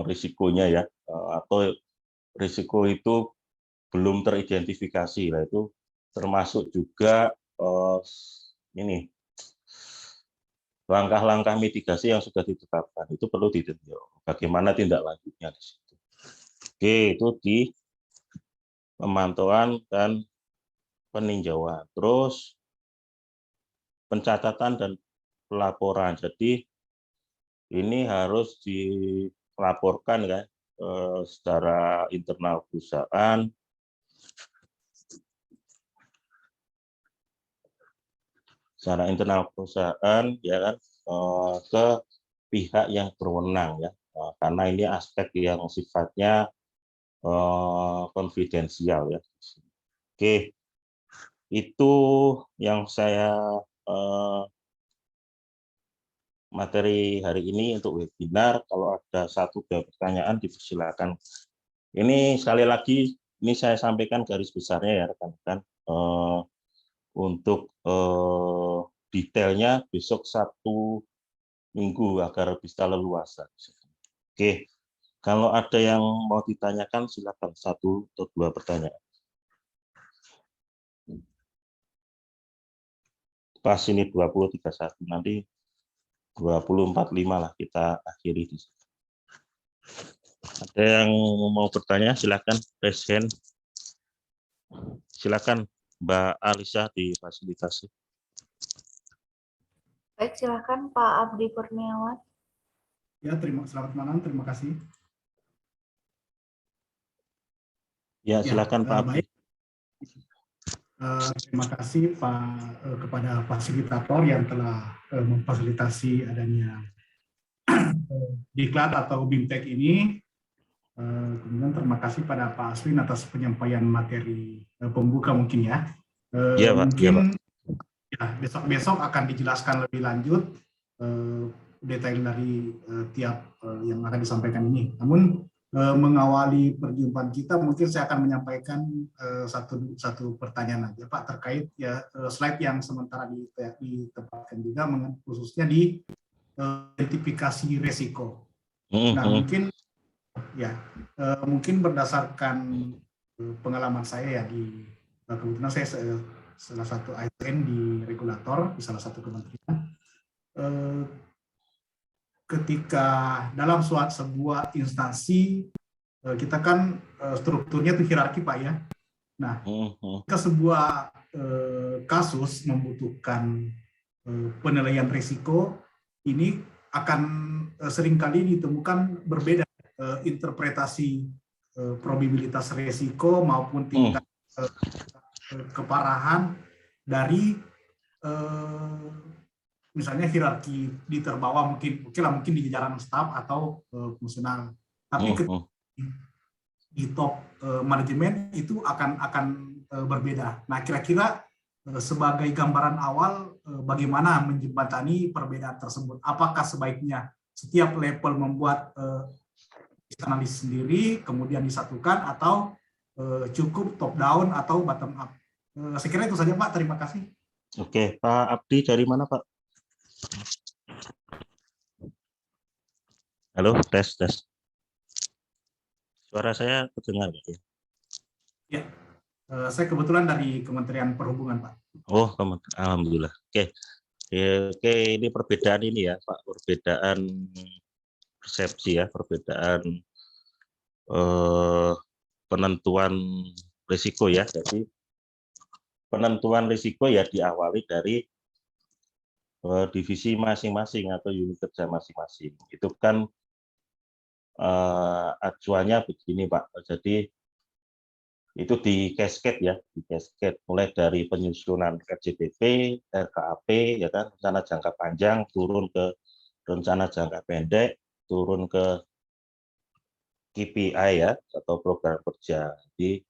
risikonya ya, atau risiko itu belum teridentifikasi. Nah, itu termasuk juga ini langkah-langkah mitigasi yang sudah ditetapkan itu perlu ditinjau. Bagaimana tindak lanjutnya di situ. Oke, itu di pemantauan dan peninjauan. Terus pencatatan dan pelaporan. Jadi ini harus dilaporkan kan secara internal perusahaan, ya kan, ke pihak yang berwenang ya, karena ini aspek yang sifatnya konfidensial ya. Oke, itu yang saya materi hari ini untuk webinar. Kalau ada satu pertanyaan dipersilakan. Ini sekali lagi ini saya sampaikan garis besarnya ya rekan-rekan. Untuk detailnya besok Sabtu Minggu agar bisa leluasa. Oke, kalau ada yang mau ditanyakan silakan 1 atau 2 pertanyaan. Pas ini 20.31 nanti 20.45 lah kita akhiri di sini. Ada yang mau bertanya silakan raise hand. Silakan Mbak Alisa difasilitasi. Baik, silakan Pak Abdi Kurniawan. Ya, selamat malam, terima kasih. Ya, silakan Pak Abdi. Baik. Terima kasih Pak kepada fasilitator yang telah memfasilitasi adanya diklat atau BIMTEK ini. Kemudian terima kasih pada Pak Aslin atas penyampaian materi pembuka mungkin ya. Iya, Pak. Mungkin ya, Pak. Ya, besok akan dijelaskan lebih lanjut detail dari tiap yang akan disampaikan ini. Namun mengawali perjumpaan kita, mungkin saya akan menyampaikan satu pertanyaan aja Pak terkait ya slide yang sementara ditempatkan juga khususnya di identifikasi resiko. Nah mungkin ya mungkin berdasarkan pengalaman saya ya di kebetulan saya salah satu ASN di regulator di salah satu kementerian. Ketika dalam sebuah instansi kita kan strukturnya itu hierarki Pak ya. Nah, ketika sebuah kasus membutuhkan penilaian risiko, ini akan seringkali ditemukan berbeda interpretasi probabilitas risiko maupun tingkat keparahan dari misalnya hierarki di terbawah mungkin di jajaran staf atau fungsional. Tapi di top manajemen itu akan berbeda. Nah, kira-kira sebagai gambaran awal bagaimana menjembatani perbedaan tersebut? Apakah sebaiknya setiap level membuat analis sendiri kemudian disatukan atau cukup top down atau bottom up? Saya kira itu saja Pak, terima kasih. Oke, Pak Abdi dari mana Pak? Halo, tes. Suara saya terdengar ya? Ya, saya kebetulan dari Kementerian Perhubungan Pak. Oh, alhamdulillah. Oke, ini perbedaan ini ya Pak, perbedaan persepsi ya, perbedaan penentuan risiko ya. Jadi penentuan risiko ya diawali dari divisi masing-masing atau unit kerja masing-masing. Itu kan acuannya begini Pak. Jadi itu di cascade ya, di cascade mulai dari penyusunan RJBP, RKAP ya kan, rencana jangka panjang turun ke rencana jangka pendek, turun ke KPI ya atau program kerja. Jadi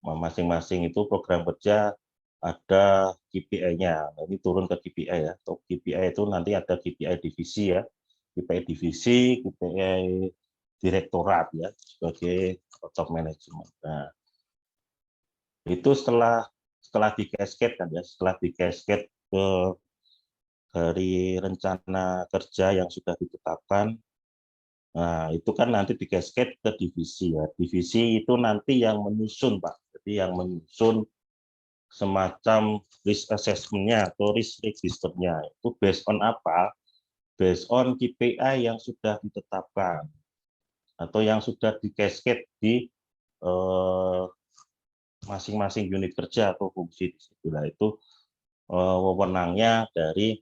masing-masing itu program kerja ada KPI-nya. Nah, ini turun ke KPI ya. Untuk KPI itu nanti ada KPI divisi ya, KPI divisi, KPI direktorat ya sebagai top management. Nah, itu setelah setelah di cascade kan ya, setelah di cascade ke dari rencana kerja yang sudah ditetapkan. Nah, itu kan nanti di cascade ke divisi ya. Divisi itu nanti yang menyusun, Pak. Jadi yang menyusun semacam risk assessment-nya atau risk register-nya. Itu based on apa? Based on KPI yang sudah ditetapkan atau yang sudah di cascade di masing-masing unit kerja atau fungsi. Disitulah itu wewenangnya dari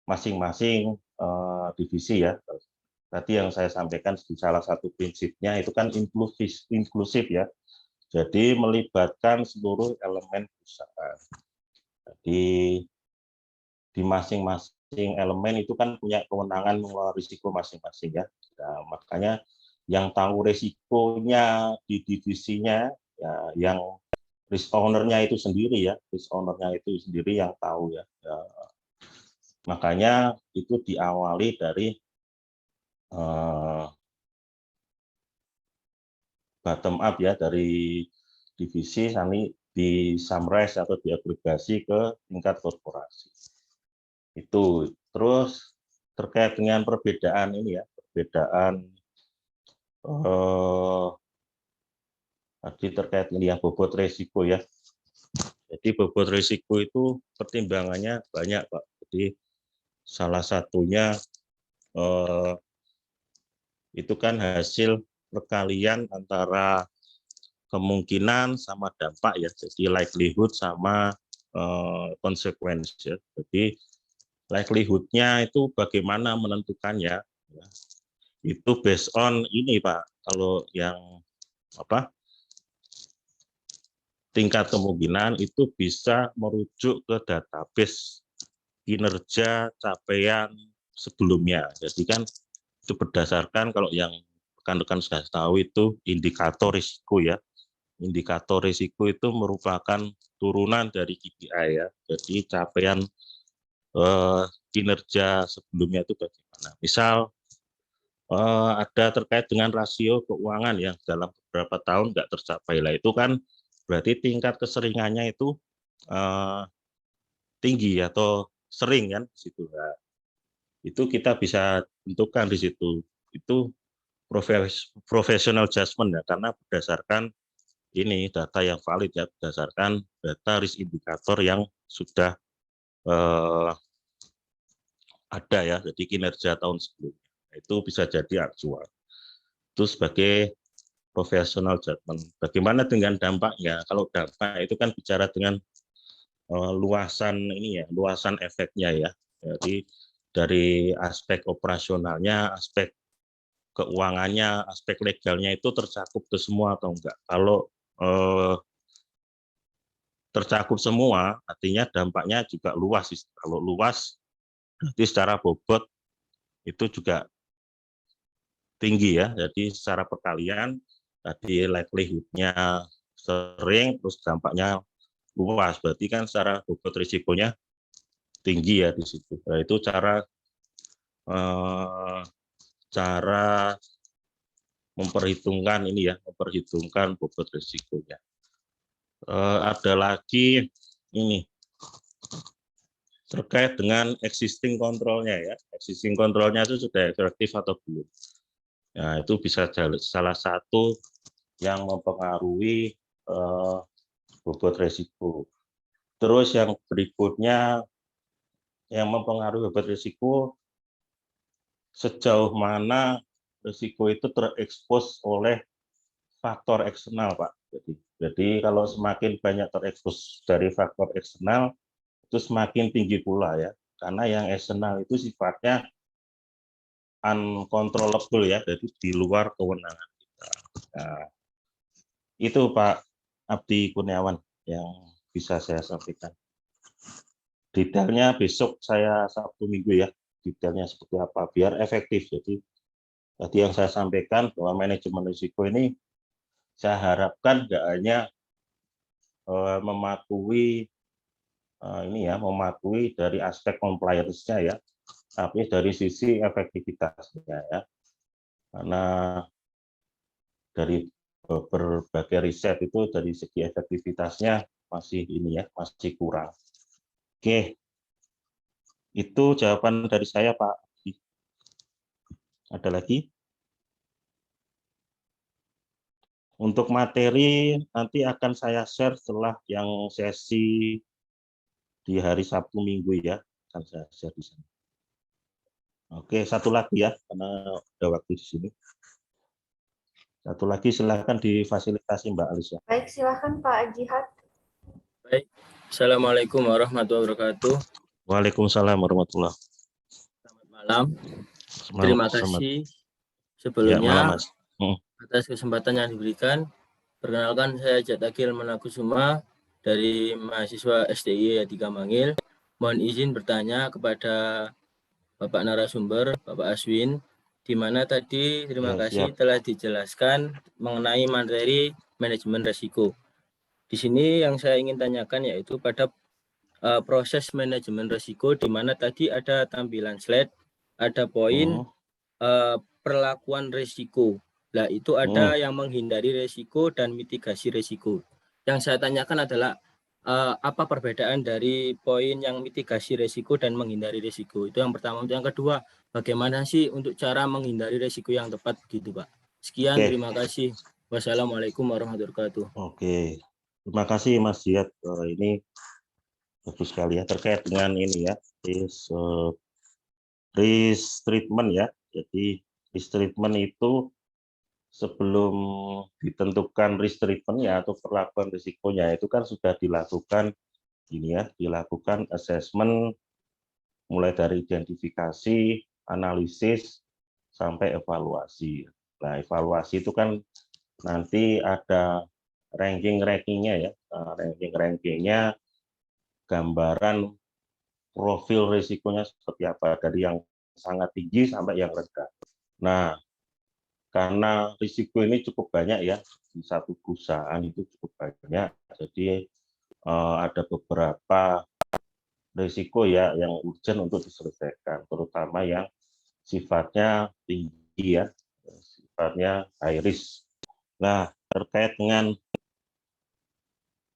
masing-masing divisi ya. Tadi yang saya sampaikan di salah satu prinsipnya itu kan inklusif ya. Jadi melibatkan seluruh elemen perusahaan. Jadi di masing-masing elemen itu kan punya kewenangan mengelola risiko masing-masing ya. Nah, makanya yang tahu risikonya di divisinya ya, yang risk owner-nya itu sendiri ya, risk owner-nya itu sendiri yang tahu ya. Makanya itu diawali dari bottom up ya, dari divisi sampai di summarize atau diagregasi ke tingkat korporasi. Itu terus terkait dengan perbedaan ini ya, perbedaan tadi terkait ini ya, bobot risiko ya. Jadi bobot risiko itu pertimbangannya banyak Pak. Jadi salah satunya itu kan hasil perkalian antara kemungkinan sama dampak ya, jadi likelihood sama konsekuensi ya. Jadi likelihood-nya itu bagaimana menentukannya ya. Itu based on ini Pak, kalau yang apa tingkat kemungkinan itu bisa merujuk ke database kinerja capaian sebelumnya. Jadi kan itu berdasarkan, kalau yang rekan-rekan sudah tahu itu indikator risiko ya. Indikator risiko itu merupakan turunan dari KPI ya. Jadi capaian kinerja sebelumnya itu bagaimana. Misal ada terkait dengan rasio keuangan yang dalam beberapa tahun nggak tercapai lah, itu kan berarti tingkat keseringannya itu tinggi atau sering kan di situ. Nah, itu kita bisa tentukan di situ. Itu professional judgment ya, karena berdasarkan ini data yang valid ya, berdasarkan data risk indikator yang sudah ada ya, jadi kinerja tahun sebelumnya. Itu bisa jadi aktual. Itu sebagai professional judgment. Bagaimana dengan dampaknya? Kalau dampak itu kan bicara dengan luasan ini ya, luasan efeknya ya. Jadi dari aspek operasionalnya, aspek keuangannya, aspek legalnya itu tercakup ke semua atau enggak. Kalau tercakup semua, artinya dampaknya juga luas. Kalau luas, berarti secara bobot itu juga tinggi ya. Jadi secara perkalian, tadi likelihood-nya sering, terus dampaknya luas. Berarti kan secara bobot risikonya tinggi ya di situ. Nah, itu cara memperhitungkan ini ya, memperhitungkan bobot risikonya. Ada lagi ini terkait dengan existing kontrolnya ya. Existing kontrolnya itu sudah efektif atau belum. Nah, itu bisa salah satu yang mempengaruhi bobot risiko. Terus yang berikutnya yang mempengaruhi bobot risiko, sejauh mana risiko itu terekspos oleh faktor eksternal, Pak. Jadi kalau semakin banyak terekspos dari faktor eksternal, itu semakin tinggi pula ya. Karena yang eksternal itu sifatnya uncontrollable ya, jadi di luar kewenangan kita. Nah, itu Pak Abdi Kurniawan yang bisa saya sampaikan. Detailnya besok saya Sabtu Minggu ya, detailnya seperti apa biar efektif. Jadi tadi yang saya sampaikan bahwa manajemen risiko ini saya harapkan nggak hanya mematuhi mematuhi dari aspek compliance-nya ya, tapi dari sisi efektivitasnya ya. Karena dari berbagai riset itu dari segi efektivitasnya masih ini ya, masih kurang. Oke, itu jawaban dari saya, Pak. Ada lagi? Untuk materi nanti akan saya share setelah yang sesi di hari Sabtu Minggu ya, akan saya share di sana. Oke, satu lagi ya, karena ada waktu di sini. Satu lagi silakan difasilitasi Mbak Alisa. Baik, silakan Pak Jihad. Baik. Assalamualaikum warahmatullahi wabarakatuh. Waalaikumsalam warahmatullahi wabarakatuh. Selamat malam. Terima kasih sebelumnya ya, malam, Mas. Atas kesempatan yang diberikan. Perkenalkan, saya Jatakil Manakusuma dari mahasiswa STI 3 Mangil. Mohon izin bertanya kepada Bapak narasumber, Bapak Aswin, di mana tadi terima kasih telah dijelaskan mengenai materi manajemen risiko. Di sini yang saya ingin tanyakan yaitu pada proses manajemen risiko, di mana tadi ada tampilan slide, ada poin perlakuan risiko. Nah, itu ada yang menghindari risiko dan mitigasi risiko. Yang saya tanyakan adalah apa perbedaan dari poin yang mitigasi risiko dan menghindari risiko? Itu yang pertama. Yang kedua, bagaimana sih untuk cara menghindari risiko yang tepat begitu, Pak? Sekian, terima kasih. Wassalamualaikum warahmatullahi wabarakatuh. Oke, terima kasih Mas Jihad. Ini bagus sekali ya terkait dengan ini ya, risk treatment ya. Jadi risk treatment itu sebelum ditentukan risk treatment-nya atau perlakuan risikonya itu kan sudah dilakukan ini ya, dilakukan assessment mulai dari identifikasi, analisis sampai evaluasi. Nah, evaluasi itu kan nanti ada ranking-rankingnya ya, ranking-rankingnya, gambaran profil risikonya seperti apa dari yang sangat tinggi sampai yang rendah. Nah, karena risiko ini cukup banyak ya, di satu perusahaan itu cukup banyak, jadi ada beberapa risiko ya yang urgent untuk diselesaikan, terutama yang sifatnya tinggi ya, sifatnya high risk. Nah, terkait dengan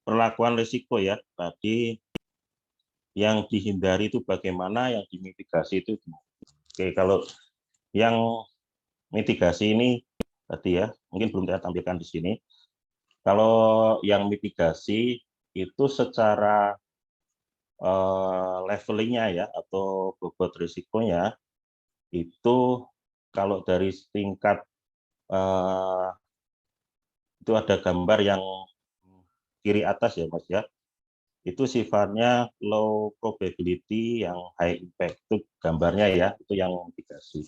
perlakuan risiko ya, tadi yang dihindari itu bagaimana, yang dimitigasi itu. Oke, kalau yang mitigasi ini tadi ya, mungkin belum saya tampilkan di sini. Kalau yang mitigasi itu secara levelingnya ya, atau bobot risikonya, itu kalau dari tingkat itu ada gambar yang kiri atas ya Mas ya, itu sifatnya low probability yang high impact, itu gambarnya ya, itu yang mitigasi.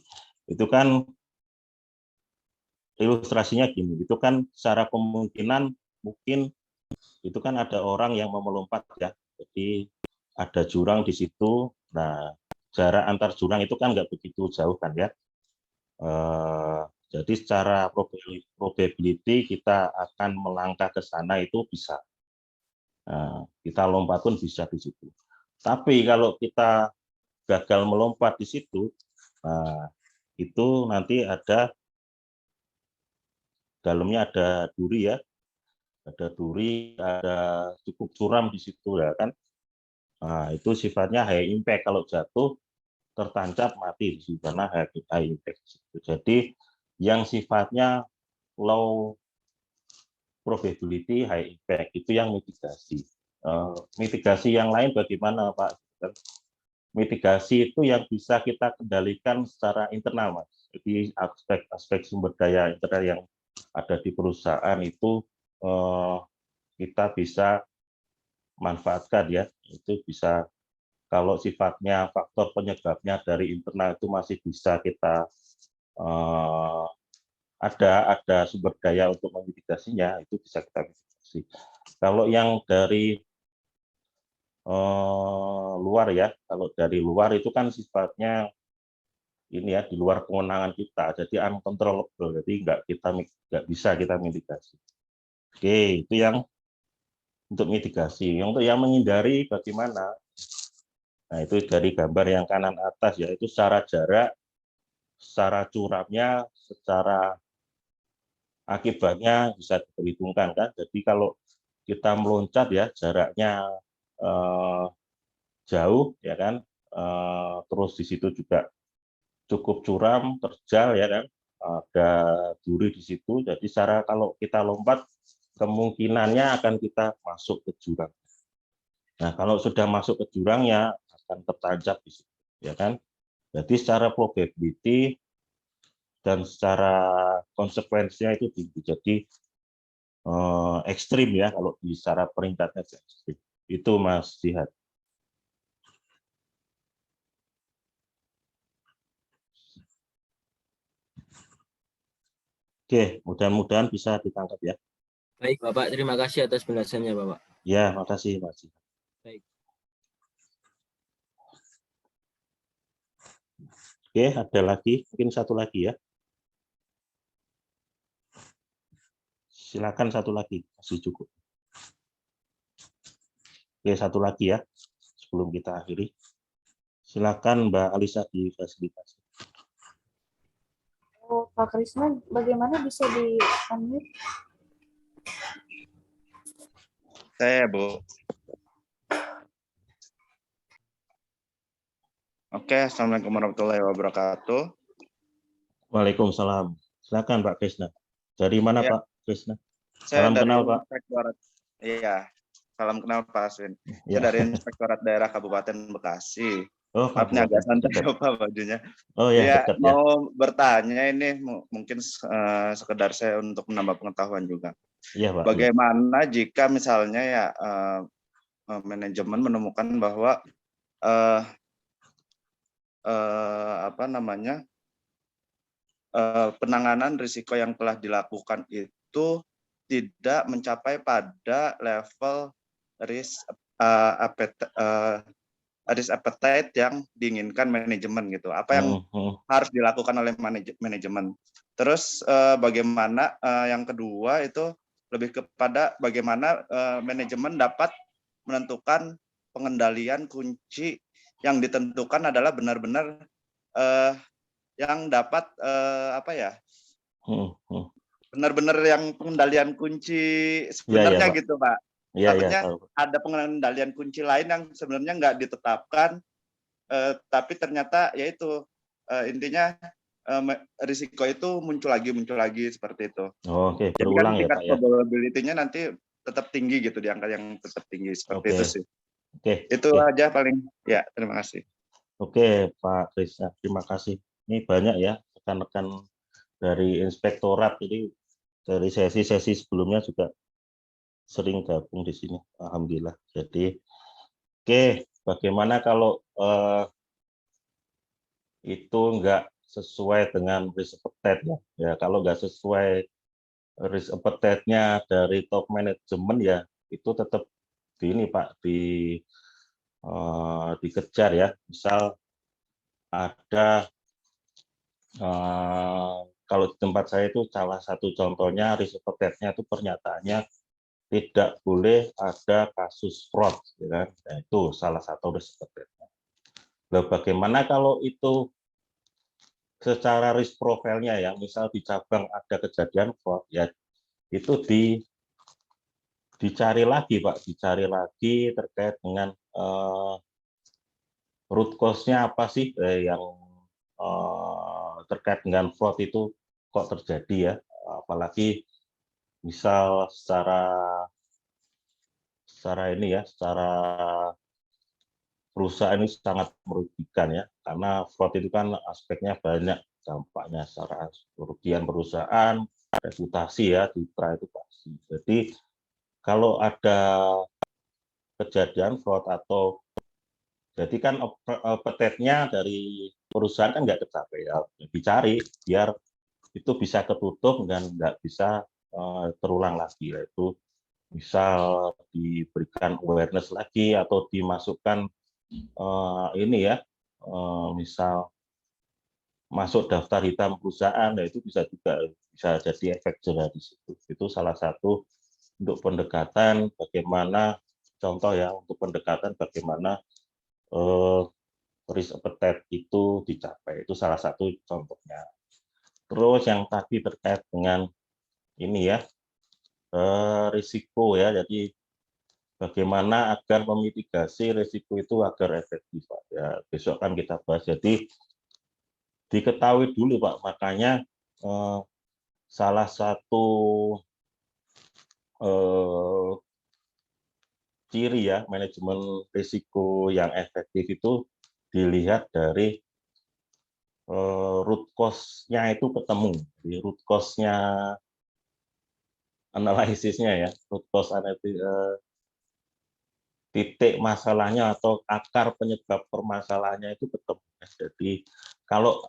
Itu kan ilustrasinya gini, itu kan secara kemungkinan mungkin itu kan ada orang yang mau melompat ya, jadi ada jurang di situ. Nah, jarak antar jurang itu kan nggak begitu jauh kan ya. Jadi secara probability kita akan melangkah ke sana itu bisa. Nah, kita lompat pun bisa di situ. Tapi kalau kita gagal melompat di situ, nah, itu nanti ada dalamnya ada duri ya, ada duri, ada cukup curam di situ ya kan. Nah, itu sifatnya high impact, kalau jatuh tertancap mati di situ karena high impact. Jadi yang sifatnya low probability high impact itu yang mitigasi. Mitigasi yang lain bagaimana Pak? Mitigasi itu yang bisa kita kendalikan secara internal Mas. Jadi aspek sumber daya internal yang ada di perusahaan itu kita bisa manfaatkan ya. Itu bisa, kalau sifatnya faktor penyebabnya dari internal itu masih bisa kita ada sumber daya untuk memitigasinya, itu bisa kita mitigasi. Kalau yang dari luar ya, kalau dari luar itu kan sifatnya ini ya, di luar kewenangan kita, jadi uncontrollable, jadi nggak bisa kita mitigasi. Oke, itu yang untuk mitigasi. Untuk yang menghindari bagaimana? Nah, itu dari gambar yang kanan atas ya, itu secara jarak, secara curamnya, secara akibatnya bisa diperhitungkan kan. Jadi kalau kita meloncat ya, jaraknya jauh ya kan, terus di situ juga cukup curam, terjal ya kan, ada duri di situ. Jadi kalau kita lompat kemungkinannya akan kita masuk ke jurang. Nah, kalau sudah masuk ke jurang ya akan tertancap di situ ya kan. Jadi secara probability dan secara konsekuensinya itu tinggi. Jadi ekstrim ya kalau di secara peringkatnya ekstrim. Itu Mas Jihad. Oke, mudah-mudahan bisa ditangkap ya. Baik, Bapak. Terima kasih atas penjelasannya, Bapak. Ya, makasih Mas Jihad. Baik. Oke, ada lagi, mungkin satu lagi ya. Silakan satu lagi, masih cukup. Oke, satu lagi ya, sebelum kita akhiri. Silakan Mbak Alisa difasilitasi. Oh, Pak Krisna, bagaimana bisa di-unmute? Saya, Bu. Oke, Assalamualaikum warahmatullahi wabarakatuh. Waalaikumsalam. Silakan Pak Krisna. Dari mana Ya, Pak Krisna? Saya Salam dari kenal Pak. Inspektorat. Iya, salam kenal Pak Aswin. Ya. Saya dari Inspektorat Daerah Kabupaten Bekasi. Oh, Maaf nih agak santai dekat. Pak bajunya. Oh ya, Ya, dekat ya. mau bertanya ini mungkin sekedar saya untuk menambah pengetahuan juga. Iya Pak. Bagaimana jika misalnya ya manajemen menemukan bahwa apa namanya penanganan risiko yang telah dilakukan itu tidak mencapai pada level risk appetite yang diinginkan manajemen gitu. Apa yang harus dilakukan oleh manajemen? Terus bagaimana yang kedua itu lebih kepada bagaimana manajemen dapat menentukan pengendalian kunci yang ditentukan adalah benar-benar yang dapat apa ya? Benar-benar yang pengendalian kunci sebenarnya ya, gitu Pak. Ya, Takutnya ya, ada pengendalian kunci lain yang sebenarnya nggak ditetapkan, tapi ternyata yaitu intinya risiko itu muncul lagi seperti itu. Oh, oke, Jadi kan berulang ya tingkat Pak ya. probability-nya nanti tetap tinggi gitu, di angka yang tetap tinggi seperti itu sih. Oke. Itu aja paling ya, terima kasih. Oke Pak Krisna, terima kasih. Ini banyak ya rekan-rekan dari inspektorat, jadi dari sesi-sesi sebelumnya juga sering gabung di sini, alhamdulillah. Jadi oke, bagaimana kalau itu enggak sesuai dengan risk appetite ya? Ya kalau enggak sesuai risk appetite-nya dari top management ya itu tetap di ini Pak, dikejar ya. Misal ada kalau di tempat saya itu salah satu contohnya risk appetite-nya itu pernyataannya tidak boleh ada kasus fraud, ya kan? Nah, itu salah satu risk appetite-nya. Nah, bagaimana kalau itu secara risk profile-nya ya, misal di cabang ada kejadian fraud, ya itu dicari lagi Pak, dicari lagi terkait dengan root cause-nya apa sih yang terkait dengan fraud itu kok terjadi ya, apalagi misal secara ini ya, secara perusahaan ini sangat merugikan ya, karena fraud itu kan aspeknya banyak dampaknya, secara kerugian perusahaan, reputasi ya, citra itu pasti. Jadi kalau ada kejadian fraud atau jadi kan appetite-nya dari perusahaan kan nggak tercapai ya, dicari biar itu bisa ketutup dan nggak bisa terulang lagi, yaitu misal diberikan awareness lagi atau dimasukkan ini ya, misal masuk daftar hitam perusahaan, nah itu bisa juga bisa jadi efek jerah di situ. Itu salah satu untuk pendekatan bagaimana, contoh ya untuk pendekatan bagaimana risk appetite itu dicapai, itu salah satu contohnya. Terus yang tadi terkait dengan ini ya, risiko ya. Jadi bagaimana agar memitigasi risiko itu agar efektif, Pak. Ya, besok kan kita bahas. Jadi diketahui dulu, Pak. Makanya salah satu ciri ya manajemen risiko yang efektif itu dilihat dari root cause-nya itu ketemu. Jadi root cause-nya, analisisnya ya, root cause titik masalahnya atau akar penyebab permasalahannya itu ketemu. Jadi kalau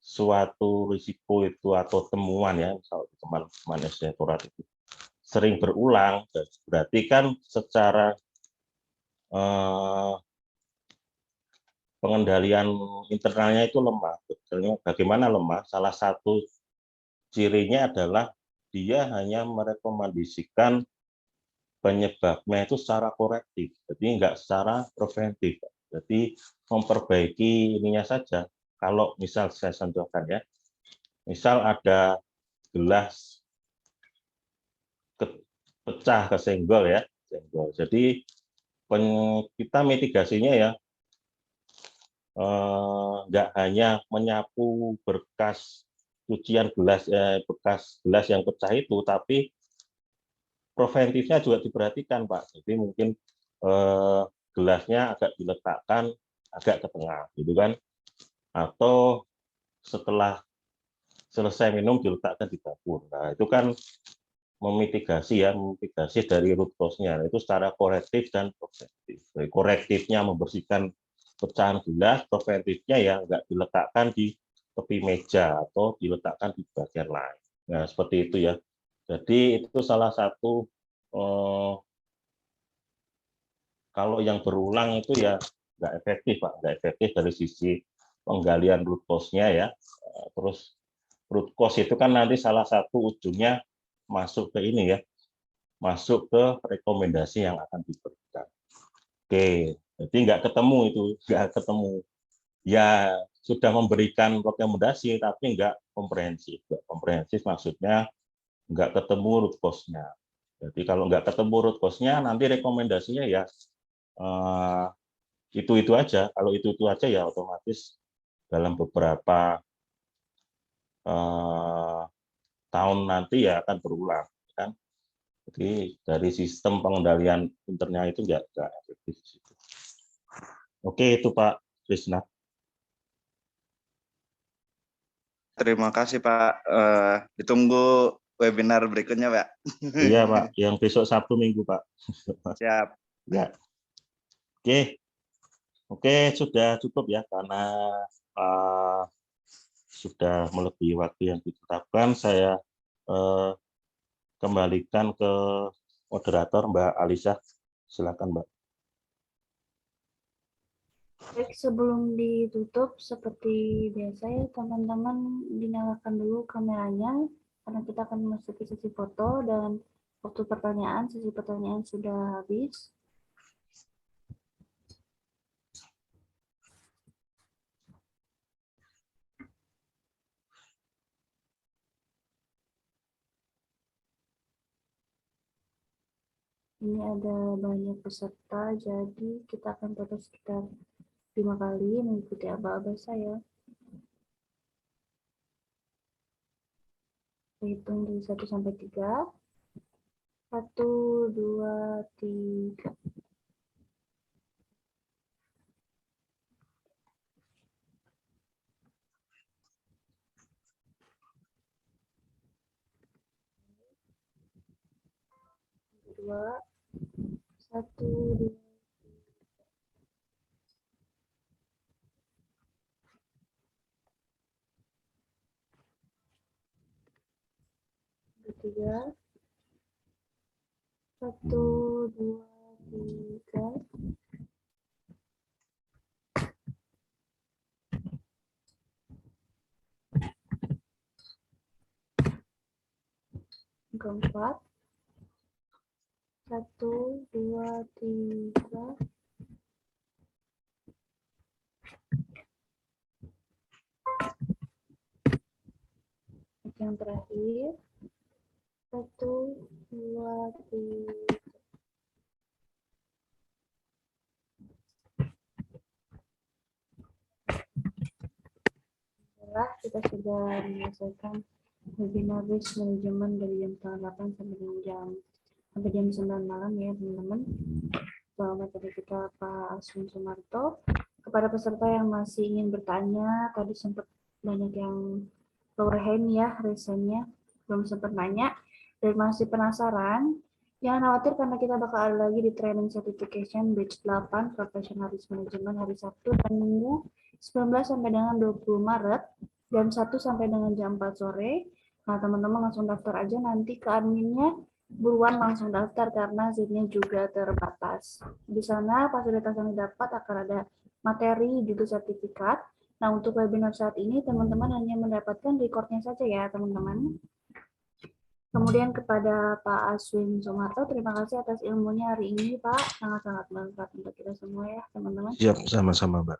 suatu risiko itu atau temuan ya, misal teman-teman direktorat itu sering berulang, berarti kan secara pengendalian internalnya itu lemah. Bagaimana lemah? Salah satu cirinya adalah dia hanya merekomendasikan penyebabnya itu secara korektif, jadi enggak secara preventif. Jadi memperbaiki ininya saja. Kalau misal saya contohkan ya, misal ada gelas pecah kesenggol ya, senggol. Jadi kita mitigasinya ya enggak hanya menyapu bekas cucian gelas, bekas gelas yang pecah itu, tapi preventifnya juga diperhatikan, Pak. Jadi mungkin gelasnya agak diletakkan agak ke tengah, gitu kan? Atau setelah selesai minum diletakkan di dapur. Nah, itu kan memitigasi ya, memitigasi dari root cause-nya. Itu secara korektif dan preventif. Jadi, korektifnya membersihkan pecahan gelas, preventifnya ya nggak diletakkan di tepi meja atau diletakkan di bagian lain. Nah, seperti itu ya. Jadi itu salah satu kalau yang berulang itu ya nggak efektif, Pak. Nggak efektif dari sisi penggalian root cause-nya ya. Terus root cause itu kan nanti salah satu ujungnya masuk ke ini ya, masuk ke rekomendasi yang akan diberikan. Oke, jadi nggak ketemu itu, nggak ketemu. Ya sudah memberikan rekomendasi tapi nggak komprehensif. Nggak komprehensif maksudnya nggak ketemu root cause-nya. Jadi kalau nggak ketemu root cause-nya, nanti rekomendasinya ya itu aja. Kalau itu aja ya otomatis dalam beberapa tahun nanti ya akan berulang, kan? Jadi dari sistem pengendalian internal itu nggak efektif. Oke, itu Pak Krisna. Terima kasih Pak. Ditunggu webinar berikutnya Pak. Iya Pak, yang besok Sabtu Minggu Pak. Siap. Ya. Oke, sudah cukup ya karena sudah melebihi waktu yang ditetapkan. Saya kembalikan ke moderator Mbak Alisa. Silakan Mbak. Baik, sebelum ditutup seperti biasa ya teman-teman, dinyalakan dulu kameranya karena kita akan memasuki sesi foto dan waktu pertanyaan, sesi pertanyaan sudah habis. Ini ada banyak peserta, jadi kita akan foto sekitar 5 kali mengikuti aba-aba saya. Hitung dari 1 sampai 3. 1, 2, 3. Dua, 1, 2. Ketiga, 1, 2, 3. Keempat, 1, 2, 3. Yang terakhir, 1, alhamdulillah kita sudah menyelesaikan webinar risk management dari jam 8 sampai jam 9 malam ya teman-teman. Materi kita Pak Aswin Sumarto. Kepada peserta yang masih ingin bertanya, tadi sempat banyak yang lower hand ya, resennya belum sempat nanya dan masih penasaran. Jangan khawatir karena kita bakal ada lagi di training certification batch 8 professional risk management hari Sabtu dan Minggu 19 sampai dengan 20 Maret jam 1 sampai dengan jam 4 sore. Nah, teman-teman langsung daftar aja nanti ke adminnya. Buruan langsung daftar karena seatnya juga terbatas. Di sana fasilitas yang didapat akan ada materi juga sertifikat. Nah, untuk webinar saat ini teman-teman hanya mendapatkan recordnya saja ya teman-teman. Kemudian kepada Pak Aswin Sumarto, terima kasih atas ilmunya hari ini Pak, sangat-sangat bermanfaat untuk kita semua ya teman-teman. Siap, sama-sama Mbak.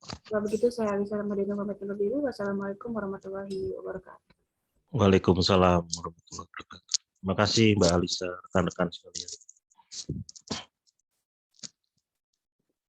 Kalau begitu saya Alisa Ramadhani pamit undur diri. Wassalamualaikum warahmatullahi wabarakatuh. Waalaikumsalam warahmatullahi wabarakatuh. Terima kasih Mbak Alisa, rekan-rekan sekalian.